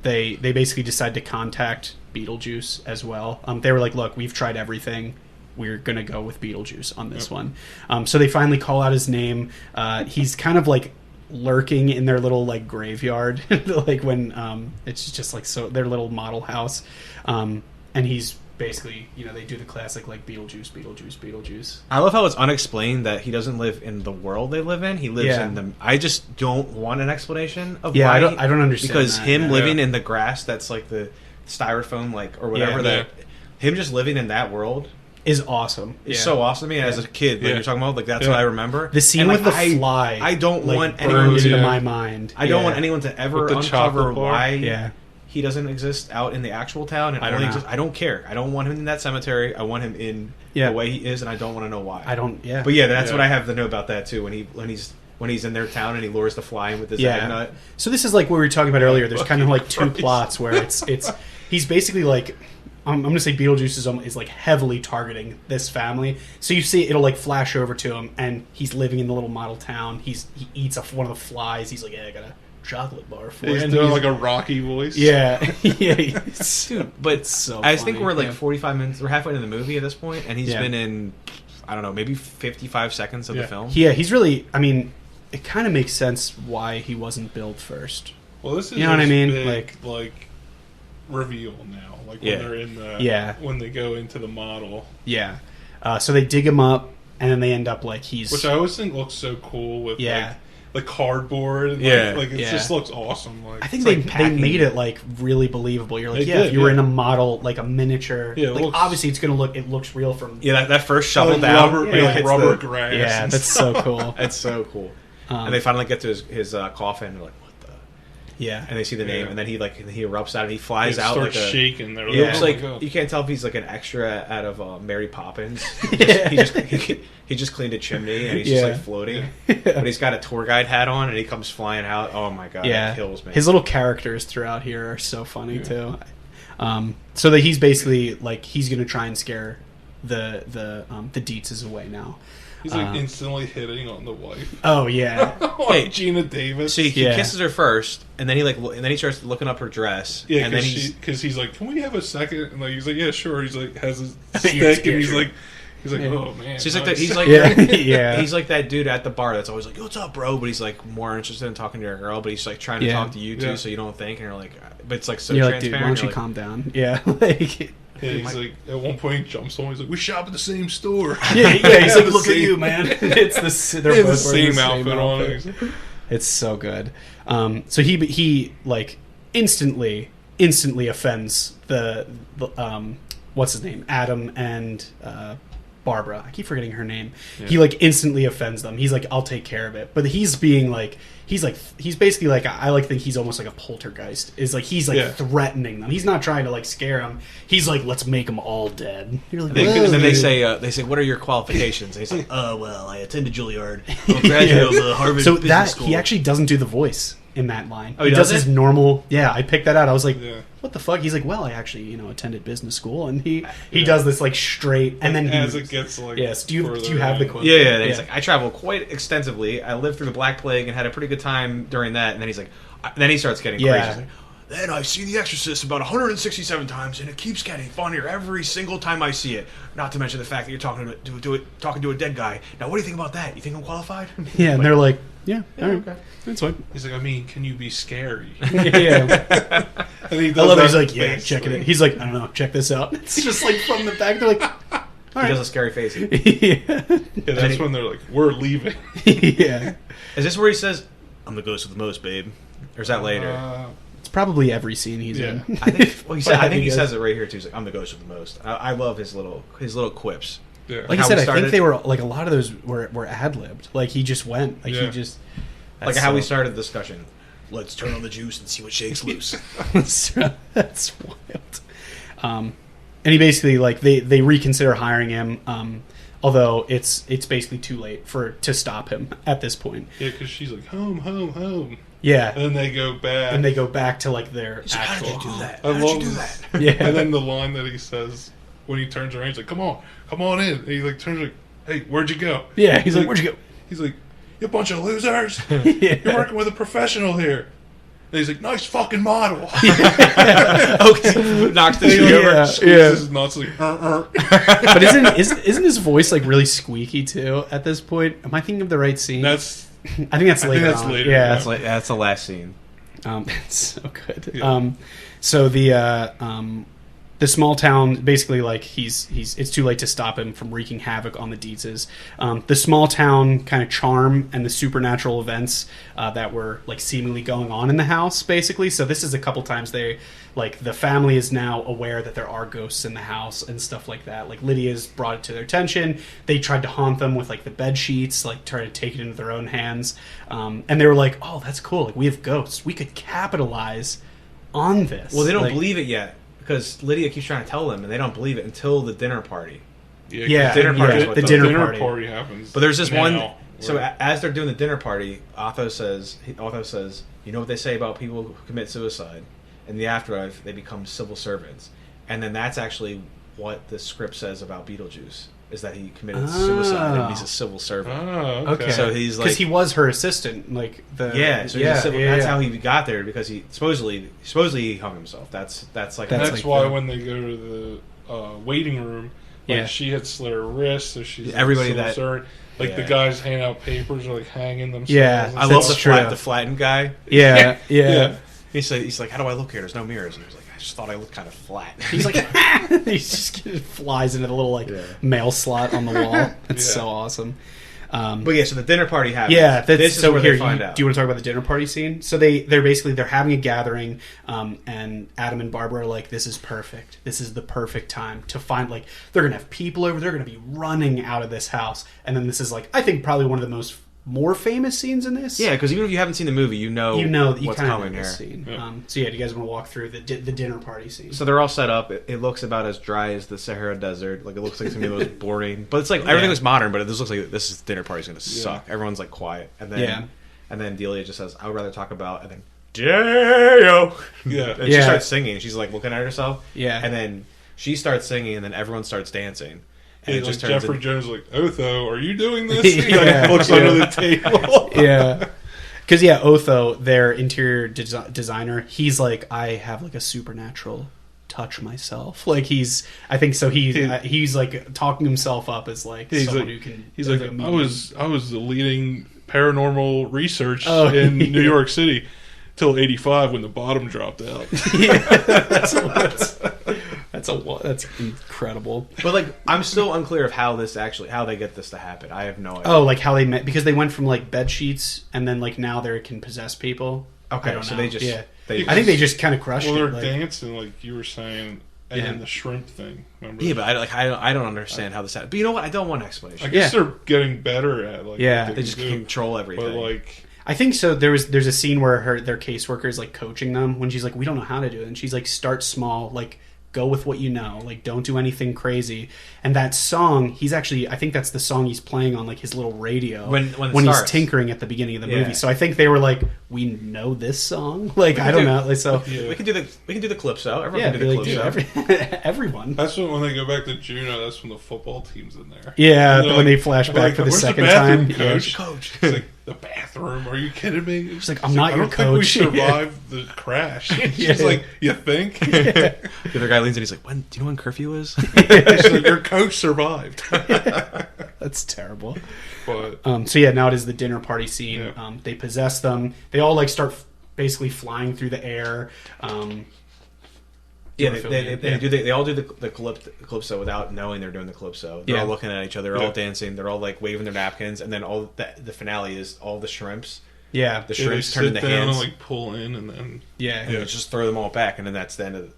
they basically decide to contact Beetlejuice as well. They were like, look, we've tried everything. We're going to go with Beetlejuice on this one. So they finally call out his name. He's kind of like lurking in their little like graveyard, like when it's just like so their little model house. And he's basically, they do the classic like Beetlejuice. I love how it's unexplained that he doesn't live in the world they live in. He lives in them. I just don't want an explanation of Yeah, why. I don't understand because that, him yeah. living in the grass that's like the styrofoam like or whatever Yeah. that him just living in that world Is awesome. is Yeah. so awesome to me. As a kid, like Yeah. you're talking about, like that's Yeah. what I remember. The scene And, with like, the fly. I don't like, want burned anyone. into Yeah. my mind. I don't Yeah. want anyone to ever With the uncover chocolate bar? why Yeah. he doesn't exist out in the actual town. And I don't only know. exist, I don't care. I don't want him in that cemetery. I want him in Yeah. the way he is, and I don't want to know why. I don't. Yeah. But yeah, that's Yeah. what I have to know about that too. When he's in their town and he lures the fly in with his Yeah. egg nut. So this is like what we were talking about earlier. There's kind of like two Christ. plots where it's he's basically like I'm going to say Beetlejuice is like heavily targeting this family. So you see it'll like flash over to him and he's living in the little model town. He eats one of the flies. He's like, yeah, I got a chocolate bar for you. He's And doing like a Rocky voice. yeah, yeah. It's, Dude, but so I think funny. we're like Yeah. 45 minutes. We're halfway into the movie at this point, and he's Yeah. been in, I don't know, maybe 55 seconds of Yeah. the film. yeah, he's really. I mean, it kind of makes sense why he wasn't billed first. Well, this is You know what I his mean? big, like reveal now. Like Yeah. when they're in the Yeah. when they go into the model, Yeah. So they dig him up, and then they end up like he's. which I always think looks so cool with Yeah. the cardboard. And like it just looks awesome. Like I think like they made it like really believable. You're like, if you were in a model, like a miniature, like obviously it's gonna look. It looks real from that first shovel down, rubber grass. Yeah, that's so cool. That's so cool. And they finally get to his coffin. And they're like, what the? Yeah, and they see the name, and then he erupts out, and he flies out starts like shaking. They're He looks like you can't tell if he's like an extra out of Mary Poppins. He just cleaned a chimney, and he's just like floating. But he's got a tour guide hat on, and he comes flying out. Oh my god, it kills me. His little characters throughout here are so funny too. So that he's basically like he's gonna try and scare the Dietzes away now. He's like instantly hitting on the wife. Oh yeah, hey, Gina Davis. See, he kisses her first, and then he starts looking up her dress. Yeah, and then because he's like, "Can we have a second?" And like he's like, "Yeah, sure." He's like, has his stick, and he's like, "Oh man." So he's like nice. he's like he's like that dude at the bar that's always like, "What's up, bro?" But he's like more interested in talking to your girl, but he's like trying to talk to you too, so you don't think, and you're like, but it's like so you're transparent. Like, dude, why don't you calm down? Yeah, like. Yeah, he's like at one point he jumps on. He's like, "We shop at the same store." Yeah, he's like, "Look at you, man." It's they're both the same outfit on. It's so good. So he like instantly offends the what's his name, Adam and Barbara. I keep forgetting her name. Yeah. He like instantly offends them. He's like, "I'll take care of it," but he's being like. He's basically like I like think he's almost like a poltergeist. Is like he's like threatening them. He's not trying to like scare them. He's like, let's make them all dead. You're like, and then they say, what are your qualifications? And he's like, oh well, I attended Juilliard. I'm a graduate of Harvard Business School. He actually doesn't do the voice in that line. Oh, he does his normal. Yeah, I picked that out. I was like, what the fuck? He's like, well, I actually attended business school, and he does this like straight, and then as it gets like yes. Do you have the quote? Yeah. He's like, I traveled quite extensively. I lived through the Black Plague and had a pretty good time during that. And then he's like, then he starts getting crazy. He's like, then I see The Exorcist about 167 times, and it keeps getting funnier every single time I see it. Not to mention the fact that you're talking to a dead guy. Now, what do you think about that? You think I'm qualified? Yeah, and they're like, yeah, all right. Okay. That's fine. He's like, I mean, can you be scary? Yeah. And he does I love it. He's like, yeah, checking it. He's like, I don't know, check this out. It's just like from the back. They're like, all right. He does a scary face. Yeah, that's when they're like, we're leaving. Yeah. Is this where he says, I'm the ghost of the most, babe? Or is that later? It's probably every scene he's in. I think he says it right here too. He's like, I'm the ghost of the most. I love his little quips. Yeah. Like I said, I think they were like a lot of those were ad libbed. Like he just went. Like he just. Like how we started the discussion. Let's turn on the juice and see what shakes loose. That's wild. And he basically like they reconsider hiring him. Although it's basically too late to stop him at this point. Yeah, because she's like home. Yeah, and then they go back. And they go back to like their actual. How did you do that? How did you do that? Yeah. And then the line that he says when he turns around, he's like, "Come on in." And he like turns like, "Hey, where'd you go?" Yeah, he's like, "Where'd you go?" He's like, "You bunch of losers! Yeah. You're working with a professional here." And he's like, "Nice fucking model." Okay, knocks the shit over. Squeezes his nuts like. But isn't his voice like really squeaky too at this point? Am I thinking of the right scene? I think that's later. Yeah, that's the last scene. It's so good. Yeah. So the small town basically like it's too late to stop him from wreaking havoc on the Dietzes. The small town kind of charm and the supernatural events that were like seemingly going on in the house basically. So this is a couple times the family is now aware that there are ghosts in the house and stuff like that. Like Lydia's brought it to their attention. They tried to haunt them with like the bed sheets, like try to take it into their own hands. And they were like, "Oh, that's cool. Like we have ghosts. We could capitalize on this." Well, they don't believe it yet. Because Lydia keeps trying to tell them, and they don't believe it until the dinner party. Yeah, the dinner party happens. But there's this one. So as they're doing the dinner party, Otho says, "You know what they say about people who commit suicide? In the afterlife, they become civil servants." And then that's actually what the script says about Beetlejuice. Is that he committed suicide and he's a civil servant. Oh, okay. So he's like, because he was her assistant, like that's how he got there because he supposedly he hung himself. That's why when they go to the waiting room, she had slit her wrist, so she's everybody the guys handing out papers are like hanging themselves. Yeah, I love the flattened guy. Yeah. He's like, how do I look here? There's no mirrors. And he's like, I just thought I looked kind of flat. He's like, he just flies into the little mail slot on the wall. It's so awesome. But yeah, so the dinner party happens. Yeah, this is so where here, they find out. Do you want to talk about the dinner party scene? So they're having a gathering, and Adam and Barbara are like, "This is perfect. This is the perfect time to find like they're gonna have people over. They're gonna be running out of this house." And then this is like I think probably one of the more famous scenes in this. Yeah, because even if you haven't seen the movie, you know what's coming here. Scene. Yeah. So yeah, do you guys want to walk through the dinner party scene? So they're all set up. It looks about as dry as the Sahara Desert. Like it looks like it's gonna be the most boring. But it's like everything looks modern. But this looks like this dinner party's gonna suck. Everyone's like quiet, and then Delia just says, "I would rather talk about," and then Deo. Yeah. And she starts singing. She's like looking at herself. Yeah. And then she starts singing, and then everyone starts dancing. And And it just like turns Jeffrey in- Jones is like, Otho, are you doing this? He Yeah. like, looks under the table. Yeah. Because Otho, their interior designer, he's like, I have like a supernatural touch myself. Like I think so. He's like talking himself up as like He's someone like- who can. He's as like, a I medium. was the leading paranormal research Oh, in yeah. New York City till '85 when the bottom dropped out. That's incredible. But like, I'm still unclear of how they get this to happen. I have no idea. Oh, like how they met because they went from like bed sheets and then like now they can possess people. Okay, I don't so know. they just Yeah. they I think they just kind of crushed Well, they're it. Like, dancing like you were saying, and Yeah. the shrimp thing. Remember? yeah, but I don't understand how this happened. But you know what? I don't want an explanation. I guess Yeah. they're getting better at like. Yeah. what They just can do. control everything. But like, I think so. There's a scene where their caseworker is like coaching them when she's like, we don't know how to do it, and she's like, start small, like go with what you know, like don't do anything crazy. And that song, I think that's the song he's playing on like his little radio When it he's starts. tinkering at the beginning of the Yeah. movie. So I think they were like, we know this song, like I don't know, like, so yeah. we can do the Calypso. Everyone yeah, can do the like, Calypso. dude, everyone. that's when they go back to Juneau. That's when the football team's in there. Yeah, And they're when like- they flash they're back like, for the "Where's second bathroom, time. Coach. Coach. It's like the bathroom. Are you kidding me? She's like, I'm not your I don't think we coach." survived the crash. She's Yeah. like, you think? The other guy leans in. He's like, "Do you know when curfew is?" She's like, your coach survived. That's terrible. But So yeah, now it is the dinner party scene. Yeah. They possess them. They all like start basically flying through the air. Yeah, wanna fill they, me in? they, Yeah. do. They all do the Calypso without knowing they're doing the Calypso. They're Yeah. all looking at each other. They're Yeah. all dancing. They're all like waving their napkins. And then all the finale is all the shrimps. Yeah, The yeah, they shrimps turn sit into down hands. and like pull in, and then yeah. And they just throw them all back, and then that's the end of it.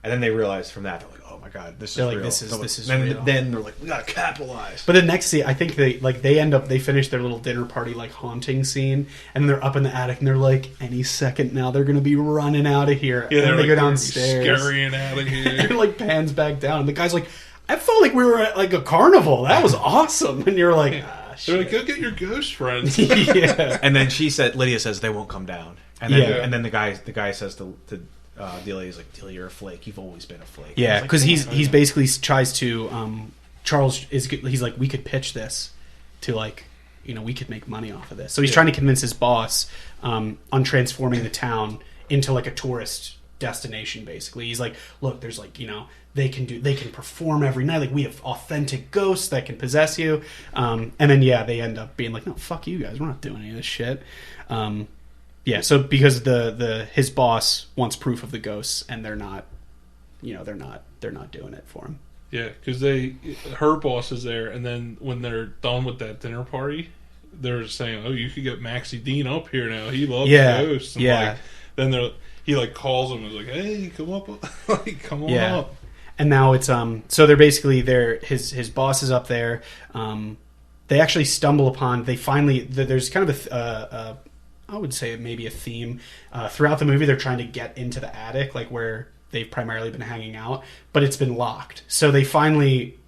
And then they realize from that, they're like, "Oh my god, this is They're like, real." this is then, real. Then they're like, "We gotta capitalize." But the next scene, I think they finish their little dinner party like haunting scene, and they're up in the attic, and they're like, any second now they're gonna be running out of here. yeah, and they're they like, go they're downstairs. scurrying out of And here. it like pans back down. And the guy's like, I felt like we were at like a carnival. That was awesome. And you're like, They're shit. like, go get your ghost friends. yeah. And then Lydia says, "They won't come down." And then the guy says to Delia, he's like, "Delia, you're a flake. You've always been a flake." Yeah, And I was because like, he's basically tries to Charles he's like, we could pitch this to like, we could make money off of this. So he's trying to convince his boss on transforming the town into like a tourist destination. Basically, he's like, look, there's like they can perform every night. Like we have authentic ghosts that can possess you. And then they end up being like, no, fuck you guys, we're not doing any of this shit. Yeah, so because his boss wants proof of the ghosts, and they're not doing it for him. Yeah, because her boss is there, and then when they're done with that dinner party, they're saying, "Oh, you could get Maxie Dean up here now. He loves ghosts." And yeah. like, then he like calls him and is like, "Hey, come up, like come on up." And now it's so they're basically his boss is up there. They actually stumble upon. They finally there's kind of a I would say maybe a theme throughout the movie. They're trying to get into the attic, like where they've primarily been hanging out, but it's been locked. So they finally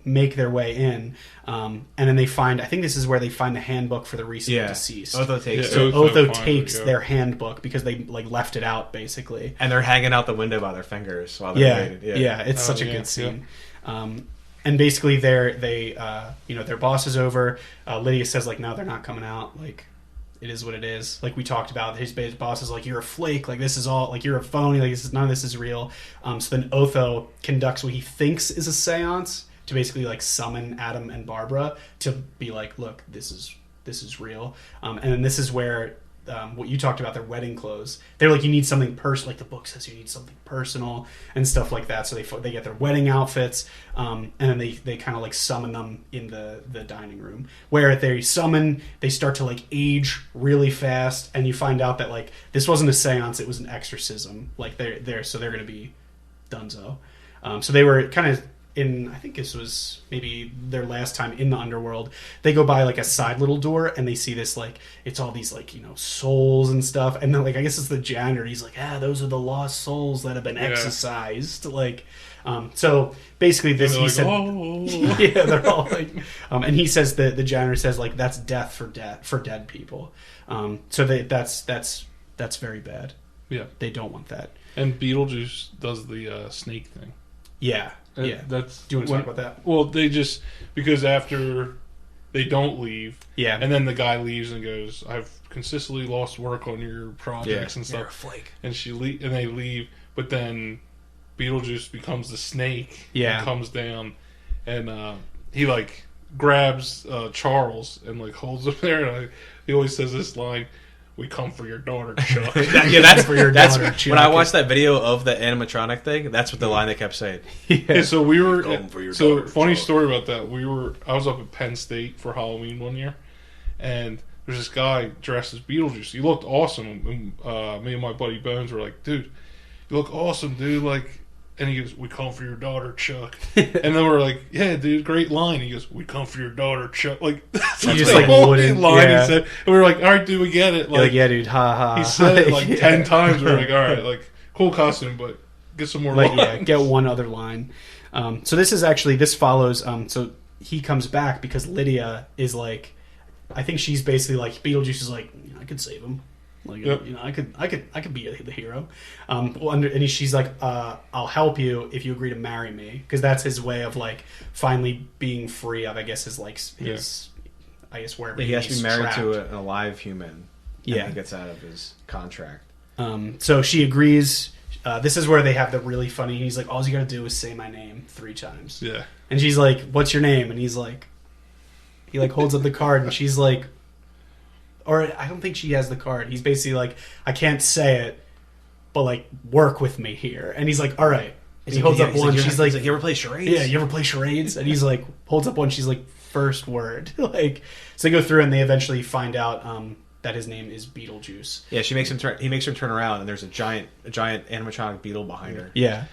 make their way in, and then they find. I think this is where they find the handbook for the recently deceased. Otho takes Yeah. it. Otho finds it, takes yeah. their handbook because they like left it out basically. And they're hanging out the window by their fingers while they're waiting. Yeah, it's Oh, such a yeah, good scene. And basically, their boss is over. Lydia says like, no, they're not coming out. Like, it is what it is. Like we talked about, his boss is like, you're a flake. Like this is all like you're a phony. Like none of this is real. So then Otho conducts what he thinks is a séance to basically like summon Adam and Barbara to be like, look, this is real. And then this is where what you talked about, their wedding clothes. They're like, you need something personal. Like the book says, you need something personal and stuff like that. So they get their wedding outfits, and then they kind of like summon them in the dining room. Where they start to like age really fast, and you find out that like this wasn't a seance, it was an exorcism. Like they're going to be donezo. So they were kind of I think this was maybe their last time in the underworld. They go by like a side little door and they see this like, it's all these like, souls and stuff. And then like, I guess it's the janitor. He's like, those are the lost souls that have been exorcised. Like, so basically this, he said, yeah, they're all like, and he says that the janitor says like, that's death for dead people. So that's very bad. Yeah. They don't want that. And Beetlejuice does the snake thing. Yeah. Yeah. That's. Do you want to talk about that? Well, because after they don't leave, and then the guy leaves and goes, "I've consistently lost work on your projects and stuff." You're a flake. And and they leave, but then Beetlejuice becomes the snake. Yeah. And comes down, and he like grabs Charles and like holds him there, and he always says this line. We come for your daughter, Chuck. That's for your daughter, Chuck. When I watched that video of the animatronic thing, that's what the line they kept saying. Yeah, so we were. Come for your So daughter, funny Chuck. story about that. I was up at Penn State for Halloween one year, and there's this guy dressed as Beetlejuice. He looked awesome. And, me and my buddy Bones were like, "Dude, you look awesome, dude!" Like, and he goes, "We come for your daughter, Chuck." And then we're like, "Yeah, dude, great line." He goes, "We come for your daughter, Chuck." Like, that's You the just, like, only wouldn't- line yeah. he said. And we were like, "All right, dude, we get it." Like, yeah, dude, ha ha. He said it like Yeah. 10 times. We're like, all right, like, cool costume, but get some more Like, lines. yeah, get one other line. So this follows. So he comes back because Lydia is like, I think she's basically like, Beetlejuice is like, I could save him. Like, Yep. I could be the hero. She's like, I'll help you if you agree to marry me, because that's his way of like finally being free of, I guess, his like his, I guess wherever He has to he's be married trapped. to an alive human. Yeah. And he gets out of his contract. So she agrees. This is where they have the really funny. He's like, all you gotta do is say my name 3 times. Yeah. And she's like, what's your name? And he's like, he like holds up the card, and she's like, or I don't think she has the card. He's basically like, I can't say it, but like, work with me here. And he's like, all right. And he holds up one. She's like, you ever play charades? yeah, you ever play charades? And he's like, holds up one. She's like, first word. Like, so they go through and they eventually find out that his name is Beetlejuice. Yeah, she makes him turn. He makes her turn around, and there's a giant animatronic beetle behind her. Yeah.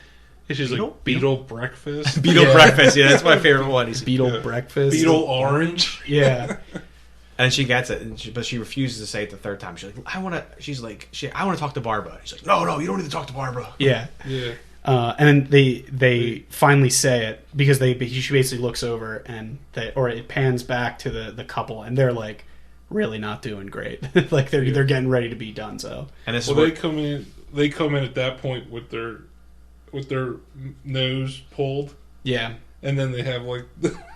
It's just like Beetle breakfast. Beetle breakfast. Yeah, that's my favorite one. He's Beetle breakfast. Beetle orange. Yeah. And she gets it, but she refuses to say it the third time. She's like, I want to talk to Barbara. She's like, no, you don't need to talk to Barbara. Yeah. Yeah. And then they finally say it because she basically looks over and it pans back to the couple, and they're like really not doing great. Like they're getting ready to be done. So And this Well, is they come in at that point with their nose pulled, yeah. and then they have like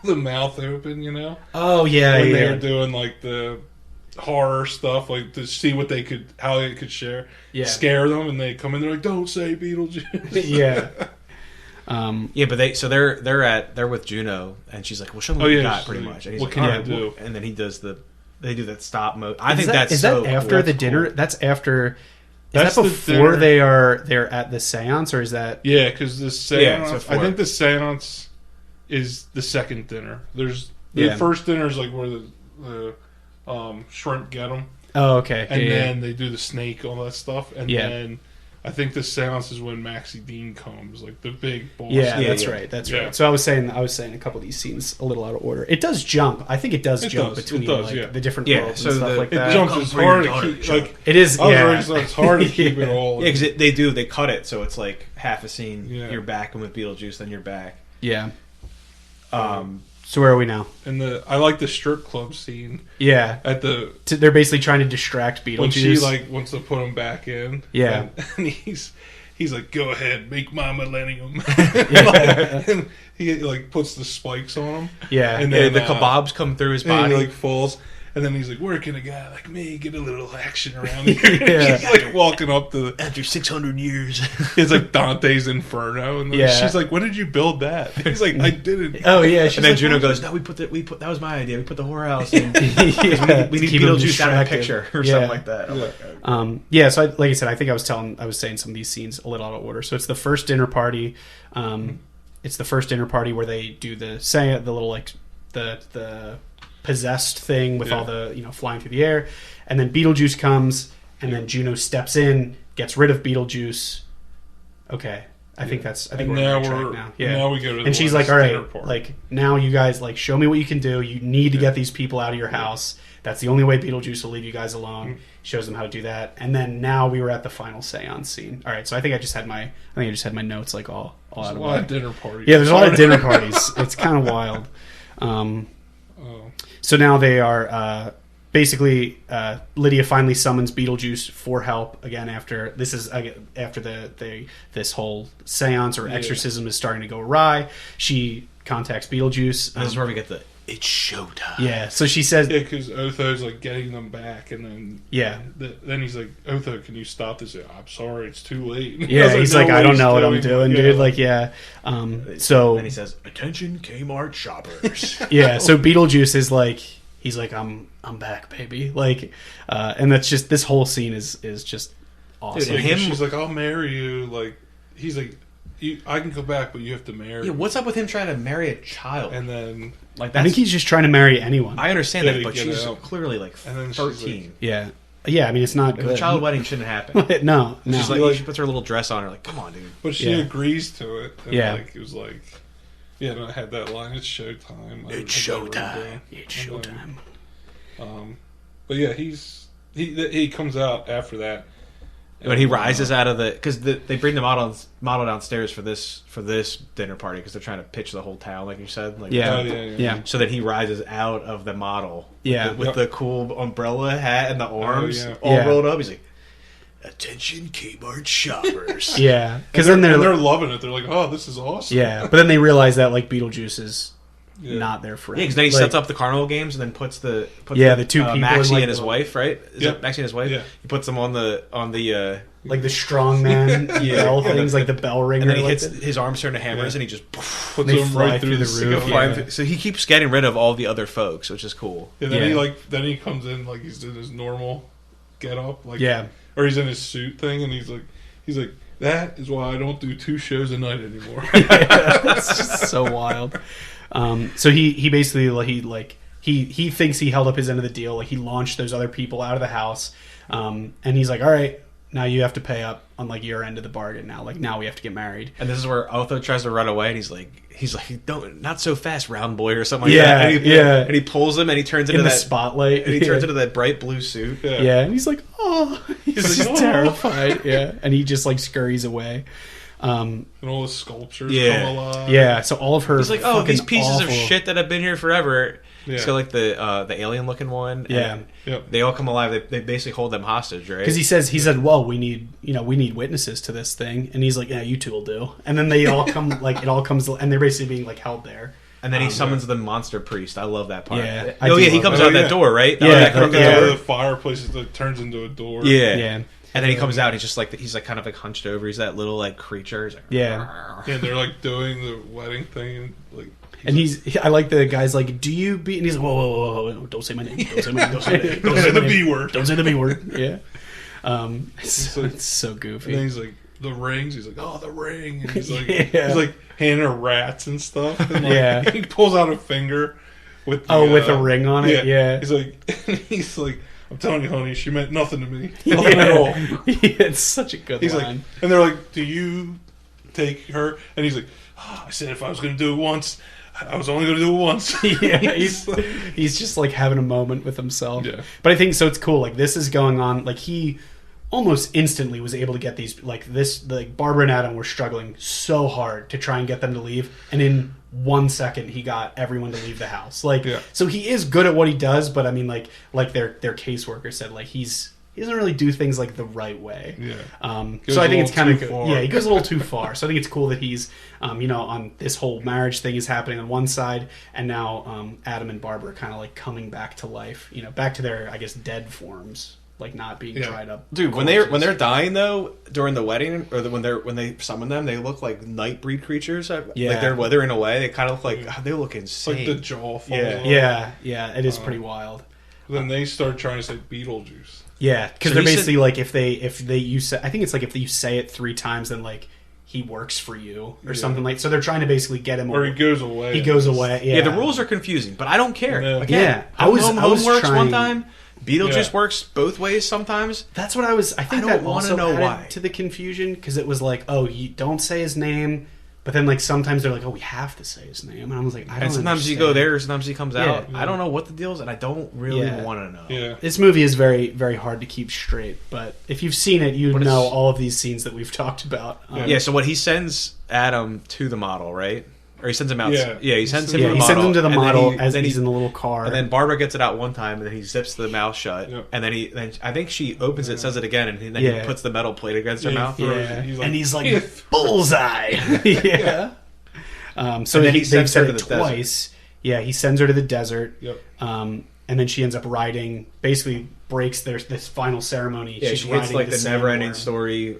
the mouth open, Oh yeah, when yeah. they're doing like the horror stuff, like to see how they could scare them, and they come in, they're like, don't say Beetlejuice. Yeah. yeah, but they're with Juno, and she's like, well, show me what you got, pretty much. And he's what like, can all you right, do? well, and then they do that stop mode. I think that's is so that after cool. the dinner? Cool. That's after. Is That's that the before dinner. they're at the seance, or is that? Yeah, because the seance. it's I before. think the seance is the second dinner. There's the first dinner is like where the shrimp get them, Oh, okay. and Yeah, yeah. then they do the snake, all that stuff, and Yeah. then I think the seance is when Maxie Dean comes, like the big boss. Yeah, Yeah, that's yeah. right. That's Yeah. right. So I was saying a couple of these scenes a little out of order. It does jump. I think it does It jump does. between It does, like yeah. the different Yeah, worlds so and stuff the- like It that. jumps. Come It's for your hard to daughter, keep. Chuck. Like It is. I was Yeah. already, so it's hard to keep it all. Yeah, because they cut it, so it's like half a scene Yeah. you're back, and with Beetlejuice, then you're back. Yeah. So where are we now? And I like the strip club scene Yeah. at the They're basically trying to distract Beetlejuice. when she like wants to put him back in. Yeah. and he's like, go ahead, make my millennium. Yeah. And he like puts the spikes on him. Yeah. And Yeah, then the kebabs come through his and body. he like falls, And then he's like, where can a guy like me get a little action around here? Yeah. He's like walking up to After 600 years. it's like Dante's Inferno. And then Yeah. she's like, when did you build that? He's like, I didn't. Oh yeah, she's And then like, Juno goes, no, we put that was my idea. We put the whorehouse in. yeah, We need keep him Beetlejuice out of the distracted. picture or Yeah. something like that. I'm like, Yeah, so like I said, I think I was saying some of these scenes a little out of order. So it's the first dinner party. It's the first dinner party where they do the little like the possessed thing with all the flying through the air, and then Beetlejuice comes, and then Juno steps in, gets rid of Beetlejuice. Okay, I think we're on the right track now. Yeah, now we go to and the she's last like, all dinner right, party. like now you guys like show me what you can do. You need to get these people out of your house. That's the only way Beetlejuice will leave you guys alone. Shows them how to do that, and then now we were at the final seance scene. All right, so I think I just had my notes like all There's out a of lot whack. of dinner parties. Yeah, there's a lot of dinner parties. It's kind of wild. So now they are basically Lydia finally summons Beetlejuice for help again after this whole seance or exorcism is starting to go awry. She contacts Beetlejuice. this is where we get it's showtime. Yeah, so she says, Yeah, because Otho's like getting them back, and then then he's like, Otho, can you stop this? I'm sorry, it's too late. yeah, he's like, "No, I what don't he's know what I'm doing, Yeah. dude. Like, yeah. So And he says, attention Kmart shoppers. yeah, so Beetlejuice is like, he's like, I'm back, baby. Like, and that's just, this whole scene is just awesome. Dude, Yeah, him- she's like, I'll marry you. Like, he's like, I can go back, but you have to marry. Yeah, me. what's up with him trying to marry a child? And then Like I think he's just trying to marry anyone. I understand Yeah, that, to but get she's out. clearly like And then she's 13. Yeah. Yeah, I mean, it's not The good. child wedding shouldn't happen. No. She's like, she puts her little dress on. Her like, come on, dude. but she Yeah. agrees to it. And Yeah. like, it was like, yeah, and I had that line. It's showtime. It's I had that showtime. written down. It's showtime. But yeah, he comes out after that. When he rises out of the, because they bring the model downstairs for this dinner party because they're trying to pitch the whole town, like you said. Like, Yeah. Oh, yeah. Yeah. So that he rises out of the model. Yeah. With the cool umbrella hat and the arms yeah. all Yeah. rolled up. He's like, attention Kmart shoppers. Yeah. Because And then they're they're loving it. They're like, oh, this is awesome. yeah, but then they realize that like Beetlejuice is Yeah. not their friend. Yeah, because then he Like, sets up the carnival games and then puts the the two people in, Maxie like, and his the- wife, right? Is Yeah. it Maxie and his wife? Yeah. He puts them on the like the strongman bell things, like the bell ringer. and then he like hits his arms turn to hammers and he just Puts They them fly right through through the the roof. ceiling. Yeah. So he keeps getting rid of all the other folks, which is cool. And then Yeah. then he comes in like he's in his normal get up, like Yeah. or he's in his suit thing, and he's like, that is why I don't do 2 shows a night anymore. It's just so wild. So he basically he thinks he held up his end of the deal. Like he launched those other people out of the house, and he's like, all right, now you have to pay up on like your end of the bargain. Now we have to get married. And this is where Otho tries to run away, and he's like, don't, not so fast, round boy, or something like Yeah, that. And he, yeah. And he pulls him, and he turns into In the that spotlight, and he turns into that bright blue suit. yeah, and he's like, oh, he's He's just like, "Oh." terrified. Yeah, and he just like scurries away. And all the sculptures Yeah. come alive. Yeah, so all of her. He's like, oh, fucking these pieces of awful- shit that have been here forever. Yeah. He's got like the alien looking one. Yeah. and Yep. they all come alive. They basically hold them hostage, right? Because he said, well, we need witnesses to this thing, and he's like, yeah, you two will do. And then they all come, like it all comes, and they're basically being like held there. And then he summons the monster priest. I love that part. Yeah, I Oh do yeah, he love comes that. out Oh, that yeah. door, right? Yeah, Oh, that comes yeah. out One the of the fireplaces that turns into a door. Yeah. Yeah, And then he comes out. He's like kind of like hunched over. He's that little like creature. He's like, Yeah. And they're like doing the wedding thing, and like and I like the guy's like, do you be? And he's like, whoa, don't say my name, don't say my name, don't say my name, don't say the my name. B word. Don't say the B word. Yeah, it's like- so And then goofy. he's like, the rings. He's like, oh, the ring. And he's like, Yeah. he's like handing her rats and stuff. And like, Yeah. he pulls out a finger with the, With a ring on it. Yeah, He's like, I'm telling you, honey, she meant nothing to me. Nothing at all. It's such a good He's like, line. and they're like, do you take her? And he's like, oh, I said if I was going to do it once, I was only going to do it once. Yeah, he's just like having a moment with himself. Yeah. But I think so. It's cool. Like this is going on. Like he almost instantly was able to get these. Like this. Like Barbara and Adam were struggling so hard to try and get them to leave, and in 1 second he got everyone to leave the house. Like Yeah. so he is good at what he does. But I mean, like their caseworker said, like he's he doesn't really do things like the right way. Yeah. So I think it's kind of too far. yeah, he goes a little too far. So I think it's cool that he's on this whole marriage thing is happening on one side, and now Adam and Barbara are kind of like coming back to life, back to their, I guess, dead forms, like not being dried up. Dude, when they're dying though during the wedding, or when they summon them, they look like Nightbreed creatures. Like they're withering away. They kind of look like they look insane. Like the jaw falls off. Yeah, it is pretty wild. Then they start trying to say Beetlejuice. Yeah, because So they're he said- basically like if you say, I think it's like if you say it 3 times, then like he works for you or something like. So they're trying to basically get him. Or he goes away. He goes away. Yeah, the rules are confusing, but I don't care. Yeah. Again, I was home works trying- one time. Beetlejuice Yeah. works both ways sometimes. That's what I was. I think I that don't wanna also know added why. to the confusion because it was like, oh, you don't say his name, but then like sometimes they're like, oh, we have to say his name, and I was like, I don't. And sometimes you understand. go there, sometimes he comes out. Yeah. I don't know what the deal is, and I don't really Yeah. want to know. Yeah. This movie is very, very hard to keep straight, but if you've seen it, you But know it's- all of these scenes that we've talked about. Yeah, so what he sends Adam to the model, right? Or he sends him out. Yeah. He sends him yeah, to the he model. sends him to the and then model he- as then he's he- in the little car. And then Barbara gets it out one time, and then he zips the mouth shut. Yep. And then I think she opens it, says it again, and then he puts the metal plate against her mouth. yeah, He's like, and he's like "If." bullseye. yeah. So And then he they've sends her said to it the twice. Yeah, he sends her to the desert. Yep. And then she ends up riding. Basically, breaks this final ceremony. Yeah, She's she hits riding like the never-ending sandworm. story.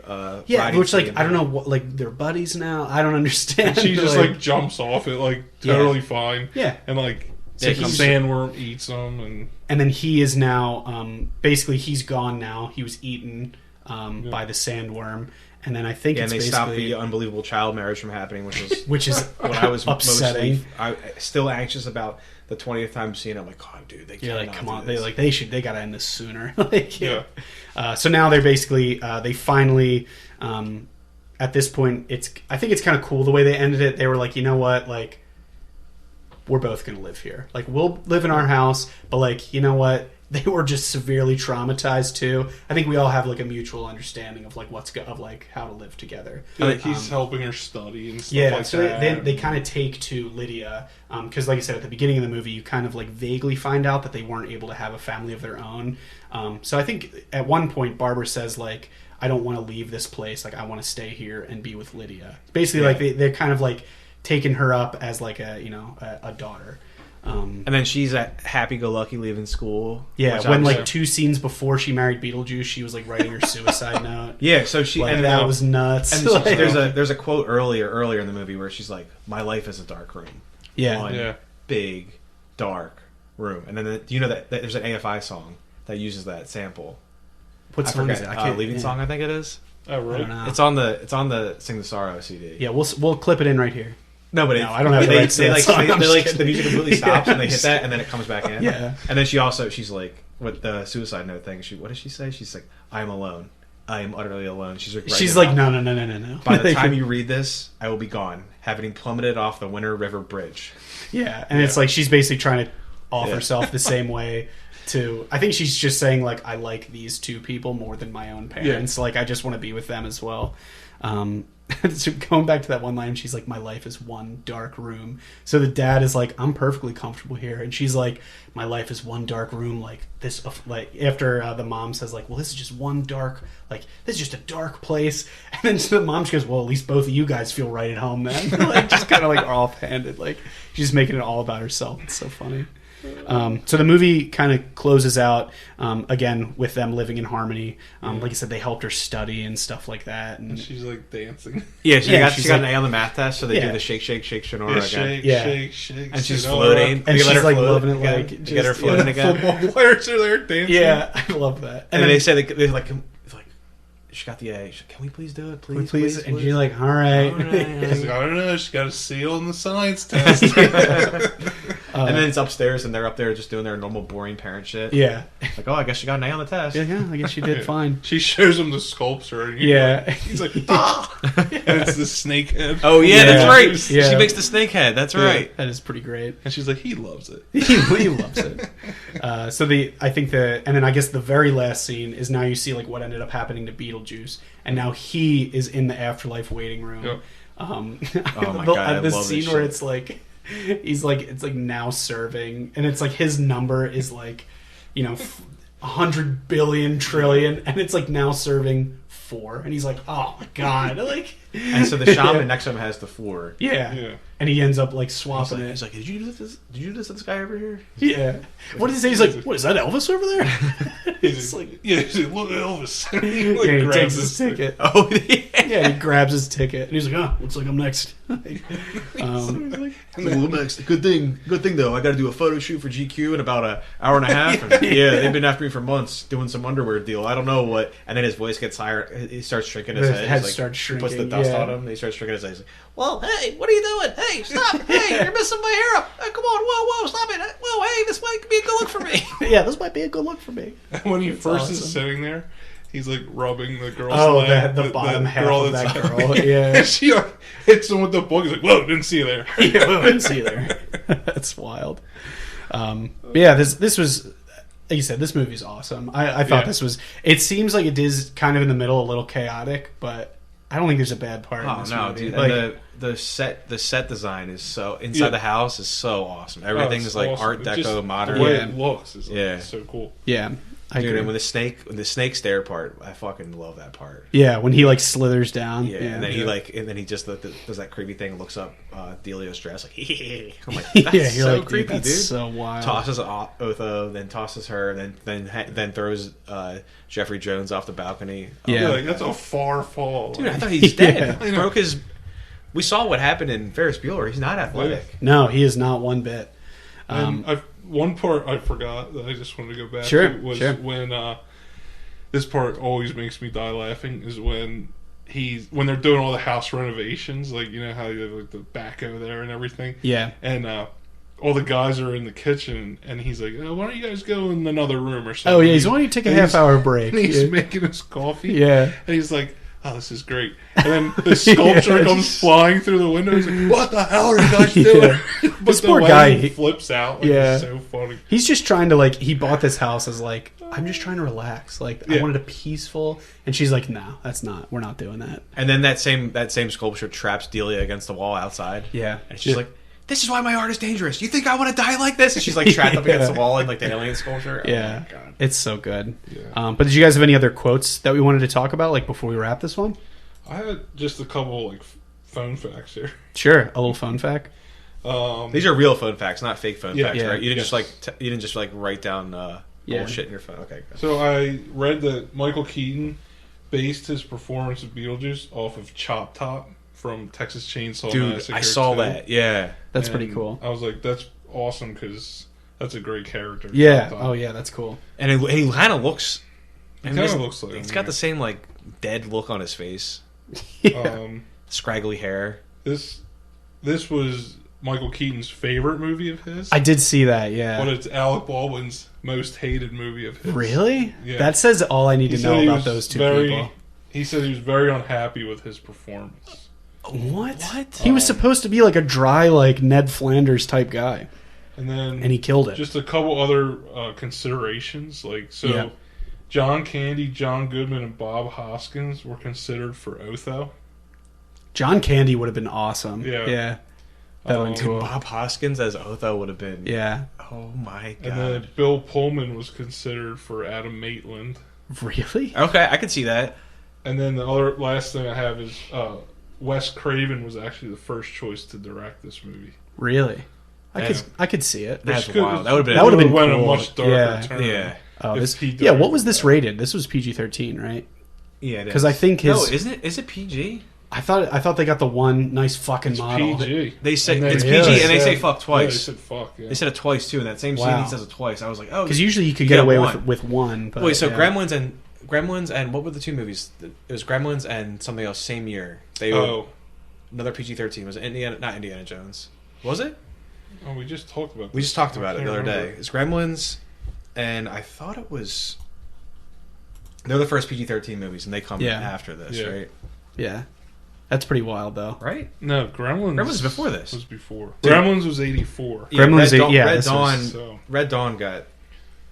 Yeah, riding which like scene. I don't know what like they're buddies now. I don't understand. She just like jumps off it like totally fine. Yeah. And like So the he's- sandworm eats them and then he is now basically he's gone now. He was eaten by the sandworm, and then I think Yeah, it's and they stop basically the unbelievable child marriage from happening, which is what I was upsetting. mostly. I still anxious about the 20th time seeing it. I'm like, oh, dude, they You're can't. like, come on, they gotta end this sooner. Like, Yeah. So now they're basically they finally at this point I think it's kind of cool the way they ended it. They were like, you know what, like we're both gonna live here. Like we'll live in our house, but like you know what, they were just severely traumatized too. I think we all have like a mutual understanding of like of like how to live together. Like he's helping her study and stuff Yeah, like so that. they kind of take to Lydia because, like I said at the beginning of the movie, you kind of like vaguely find out that they weren't able to have a family of their own. So I think at one point Barbara says like, "I don't want to leave this place. Like I want to stay here and be with Lydia." Basically, like they're kind of like taking her up as like a daughter. And then she's a happy-go-lucky leaving school. Yeah, which when I was- like 2 scenes before she married Beetlejuice, she was like writing her suicide note. yeah, so she Like, and that was nuts. And Like, there's a quote earlier in the movie where she's like, "My life is a dark room." yeah, One big dark room. And then do you know that there's an AFI song that uses that sample? what I song forget. is it? I can't. Leaving yeah. Song, I think it is. Oh I really? don't know. It's on the Sing the Sorrow CD. Yeah, we'll clip it in right here. No, but I don't have the they, rights to they that like song. they I'm like just the music completely stops Yeah. and they hit that and then it comes back in. Yeah. And then she's like, with the suicide note thing. What does she say? She's like, "I am alone. I am utterly alone." She's like, She's like, no. By the time you read this, I will be gone, having plummeted off the Winter River Bridge. yeah, and it's like she's basically trying to off Yeah. herself the same way to. I think she's just saying like, I like these 2 people more than my own parents. Like I just want to be with them as well. So going back to that one line, she's like, "My life is one dark room." So the dad is like, "I'm perfectly comfortable here," and she's like, "My life is one dark room." Like this, like after the mom says, "Like, well, this is just one dark, like this is just a dark place," and then so the mom just goes, "Well, at least both of you guys feel right at home then." Like just kind of like offhanded, like she's making it all about herself. It's so funny. So the movie kind of closes out again with them living in harmony. Like I said, they helped her study and stuff like that. And She's like dancing. Yeah, Yeah, she she's got like- an A on the math test, so they Yeah. do the shake, shake, shake, Sonora Yeah, again. shake, Yeah. shake, shake. And she's Sonora. floating. and They let she's her like float loving it, again. like They just, get her floating again. Football players are there dancing. Yeah, I love that. And then they say they're like, she got the A. She's like, "Can we please do it, please, and you're like, all right. All right. She's like, I don't know. She got a seal in the science test. And then it's upstairs, and they're up there just doing their normal, boring parent shit. Yeah, Like, oh, I guess she got an A on the test. yeah. I guess you did fine. She shows him the sculpture. And Yeah. he's like, ah! And it's the snake head. Oh yeah, Yeah. that's right. Yeah. She makes the snake head. That's right. That is pretty great. And she's like, he loves it. He loves it. And then I guess the very last scene is now you see like what ended up happening to Beetlejuice, and now he is in the afterlife waiting room. Yep. Oh my God, I the love scene this where shit. it's like it's like now serving, and it's like his number is like, 100 billion trillion, and it's like now serving 4, and he's like, oh my god, like. And so the shaman next to him has the 4. Yeah. And he ends up like swapping it. He's like, did you do this? Did you do this to this guy over here? Yeah. What did he say? He's like, what is that, Elvis over there? He's like, he's like, look at Elvis. He Yeah, he grabs takes his ticket. Oh, yeah. Yeah, he grabs his ticket, and he's like, oh, looks like I'm next. Next. Good thing though. I got to do a photo shoot for GQ in about an hour and a half. And, they've been after me for months doing some underwear deal. I don't know what. And then his voice gets higher. He starts shrinking his head. Head He's starts shrinking. Puts the dust on him. And he starts shrinking his head. He's like, well, hey, what are you doing? Hey, stop! Hey, you're messing my hair up. Come on, whoa, stop it! Whoa, hey, this might be a good look for me. Yeah, this might be a good look for me. When he It's first awesome. is sitting there, he's like rubbing the girl's Oh, leg. the bottom half girl of that's that on girl. there. Yeah. And she like hits him with the book. He's like, whoa, didn't see you there. Yeah, we didn't see there. That's wild. Yeah, this was, like you said, this movie's awesome. I thought this was. It seems like it is kind of in the middle, a little chaotic, but I don't think there's a bad part in this movie. Dude. Like, And the set design is so inside the house is so awesome. Everything's it's like awesome. Art It's Deco, just modern. The way Yeah. it looks is like, Yeah. so cool. yeah, I Dude, agree. and when the snake stare part, I fucking love that part. Yeah, when he like slithers down. Yeah, and then he just does that creepy thing, looks up Delio's dress, like I'm like, that's yeah, you're so like, creepy, dude. That's dude. so wild. Tosses Otho, then tosses her, then throws Jeffrey Jones off the balcony. Yeah. Like, that's a far fall. Dude, I thought he's dead. Yeah. He broke his. We saw what happened in Ferris Bueller. He's not athletic. No, he is not one bit. One part I forgot that I just wanted to go back Sure, to was sure. when this part always makes me die laughing is when they're doing all the house renovations, like you know how you have like the backhoe there and everything. Yeah. And all the guys are in the kitchen, and he's like, "Oh, why don't you guys go in another room or something?" Oh yeah, he's wanting to take a And half-hour break. And he's Yeah. making his coffee. Yeah. And he's like, "Oh, this is great." And then the sculpture Yeah, comes just- flying through the window. He's like, "What the hell are you guys doing?" But This the poor way guy, he he- flips out. Like, Yeah. it's so funny. He's just trying to he bought this house as like, I'm just trying to relax. Like I Yeah. wanted a peaceful, and she's like, no, we're not doing that. And then that same sculpture traps Delia against the wall outside. Yeah. And she's like, "This is why my art is dangerous. You think I want to die like this?" And she's like trapped up against the wall in like the alien sculpture. Yeah. Oh my God. It's so good. Yeah. But did you guys have any other quotes that we wanted to talk about, like before we wrap this one? I had just a couple like phone facts here. Sure. A little fun fact. These are real phone facts, not fake phone Yeah. facts, Yeah. right? You didn't Yes. you didn't just like write down Yeah. bullshit in your phone. Okay. Good. So I read that Michael Keaton based his performance of Beetlejuice off of Chop Top from Texas Chainsaw Dude, Massacre. I saw 2. that. Yeah. That's And pretty cool. I was like, that's awesome because that's a great character. Yeah. Chop Top. Oh yeah, that's cool. And he kind of looks. He and kind this- of looks like He's him, got yeah. the same like dead look on his face, Yeah. scraggly hair. This was Michael Keaton's favorite movie of his. I did see that. Yeah. But it's Alec Baldwin's most hated movie of his. Really? Yeah. That says all I need He to said know he about was those two very- people. He said he was very unhappy with his performance. What? He was supposed to be like a dry, like Ned Flanders type guy, And then and he killed it. just a couple other considerations. Yeah. John Candy, John Goodman, and Bob Hoskins were considered for Otho. John Candy would have been awesome. Yeah. Yeah. That would Um, cool. Bob Hoskins as Otho would have been. Yeah. Oh my And God. then Bill Pullman was considered for Adam Maitland. Really? Okay, I could see that. And then the other last thing I have is Wes Craven was actually the first choice to direct this movie. Really? Yeah. I could see it. That's Which could- wild. That would have That would've been. been went cool. a much darker Yeah. turn. Yeah. Oh, If this, he yeah. What directed was this that. rated? This was PG-13, right? Yeah. Because I think his. No, isn't it? Is it PG? I thought they got the one nice fucking It's model. PG. They say And then- it's Really? PG, and they say Yeah. fuck Yeah, they twice. said fuck. Yeah. They said it twice too. In that same scene, Wow. he says it twice. I was like, oh. Because usually you could You get got away one. with one. But, Wait, so yeah. Gremlins and what were the two movies? It was Gremlins and something else. Same year. They were Oh, another PG-13. Was it not Indiana Jones? Was it? oh, we just talked about. We this. just talked I about it can't the other remember. day. It's Gremlins, and I thought it was. They're the first PG-13 movies, and they come Yeah. after this, Yeah. right? Yeah, that's pretty wild though. Right? No, Gremlins. Gremlins was before this. Was before. Dude. Gremlins was 84. Gremlins, Red Dawn, yeah, Red this Dawn. was- So Red Dawn got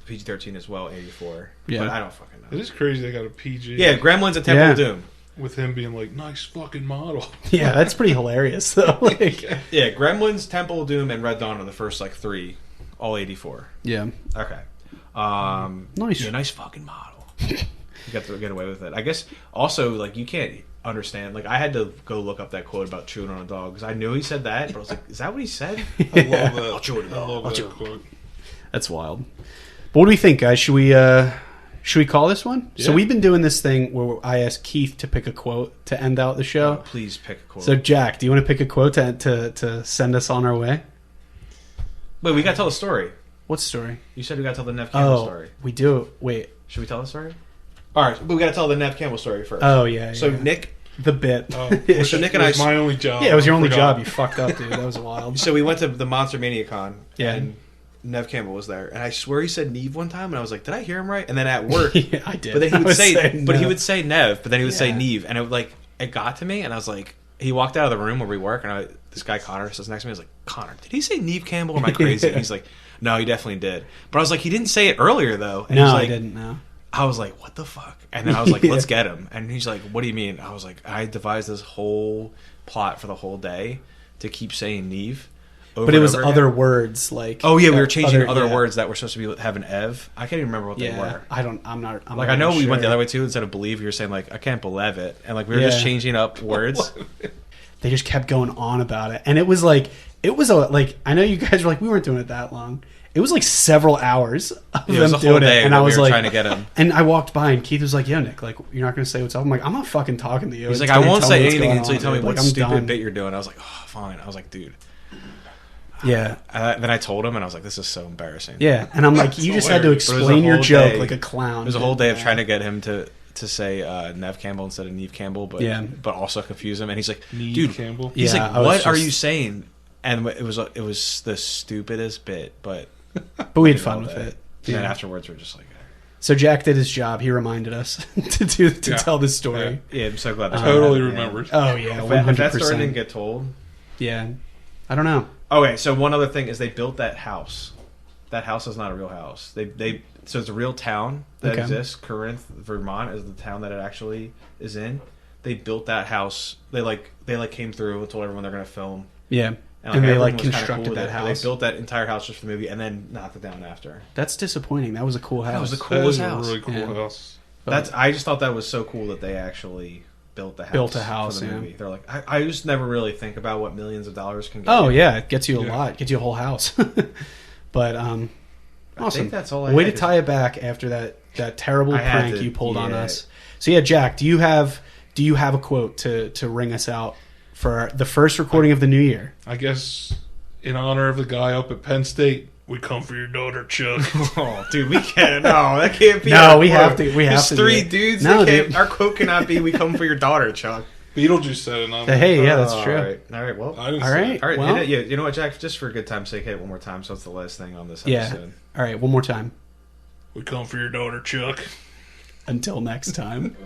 PG-13 as well, 84. Yeah. But I don't fucking know. it is crazy they got a PG. Yeah, Gremlins and Temple Yeah. of Doom. With him being like, nice fucking model. Yeah, that's pretty hilarious though. Like, Yeah, Gremlins, Temple of Doom, and Red Dawn are the first like three, all 84. yeah. Okay. Nice. Yeah, nice fucking model. You got to get away with it. I guess also, like, you can't understand. Like, I had to go look up that quote about chewing on a dog because I knew he said that, but I was like, is that what he said? I love that. I'll chew it. I love that quote. That's wild. But what do we think, guys? Should we call this one? Yeah. So we've been doing this thing where I asked Keith to pick a quote to end out the show. Please pick a quote. So Jack, do you want to pick a quote to send us on our way? Wait, we got to tell the story. What story? You said we got to tell the Nev Campbell story. We do. Wait. Should we tell the story? All right, but we got to tell the Nev Campbell story first. Oh yeah. So yeah. Nick, the bit. So Nick and I. It was my only job. Yeah, it was your only I job. forgot. You fucked up, dude. That was wild. So we went to the Monster Mania Con, Yeah. and Nev Campbell was there, and I swear he said Neve one time, and I was like, did I hear him right? And then at work, Yeah, I did. but then I he would was say, saying but he no. would say Nev, but then he would say Yeah. Neve, and it got to me, and I was like, he walked out of the room where we work, and this guy Connor sits next to me. I was like, Connor, did he say Neve Campbell? Or am I crazy? And he's like, no, he definitely did. But I was like, he didn't say it earlier though. And No, he's I like, didn't know. I was like, what the fuck? And then I was like, Yeah. let's get him. And he's like, what do you mean? I was like, I devised this whole plot for the whole day to keep saying Neve. But it was other words like. Oh yeah, we were changing other yeah. words that were supposed to have an ev. I can't even remember what they Yeah, were. I'm not. Like I know we went the other way too. Instead of believe, you were saying like I can't believe it, and like we were just Yeah. changing up words. They just kept going on about it, and it was like I know you guys were like we weren't doing it that long. It was like several hours of Yeah, it was them a whole doing day it, and that I was we were like, trying to get him. And I walked by, and Keith was like, "Yo, Nick, like you're not going to say what's up." I'm like, "I'm not fucking talking to you." He's like, until I you won't tell me say what's anything going until you on, tell me dude. what Like, I'm stupid done. bit you're doing. I was like, oh, fine. I was like, dude. Yeah, Then I told him, and I was like, this is so embarrassing. yeah, and I'm like, you just had to hilarious. But it was explain a your whole joke day. like a clown. It was a whole day of Yeah. trying to get him to say Nev Campbell instead of Neve Campbell, but Yeah. but also confuse him. And he's like, Neve dude, Campbell. he's Yeah, like, I was what are just- you saying? And it was the stupidest bit, but But we had did fun all with day. it. And then Yeah. afterwards, we're just like, So Jack did his job. He reminded us to Yeah. tell this story. yeah, I'm so glad. that Totally happened, remembered. Oh yeah, If that story didn't 100%. get told. Yeah, I don't know. Okay, so one other thing is they built that house. That house is not a real house. So it's a real town that Okay. exists. Corinth, Vermont, is the town that it actually is in. They built that house. They came through and told everyone they're going to film. Yeah, and they everyone like was kinda constructed cool with that it. house. They built that entire house just for the movie, and then knocked it down after. That's disappointing. That was a cool house. That was the That coolest is a house. really cool Yeah. house. But- I just thought that was so cool that they actually built the house. Built a house, for the yeah. movie. They're like, I just never really think about what millions of dollars can get. Oh you. yeah, it gets you a Yeah. lot. Gets you a whole house. But I awesome. think that's all I Way had to tie it back after that terrible I had prank to, you pulled on yeah. us. So yeah, Jack, do you have a quote to ring us out for the first recording of the new year? I guess in honor of the guy up at Penn State, we come for your daughter, Chuck. Oh, dude, we can't. No, that can't be. No, our we quote. have to- we have There's to do three it. dudes. No, that can't, dude. our quote cannot be "We come for your daughter, Chuck." Beetlejuice said it. And I'm Hey, yeah, that's All true. right. All right. Well. I didn't All say right. it. All right. Well- hit it. Yeah. You know what, Jack? Just for a good time's sake, hit it one more time. So it's the last thing on this Yeah. episode. All right, one more time. We come for your daughter, Chuck. Until next time.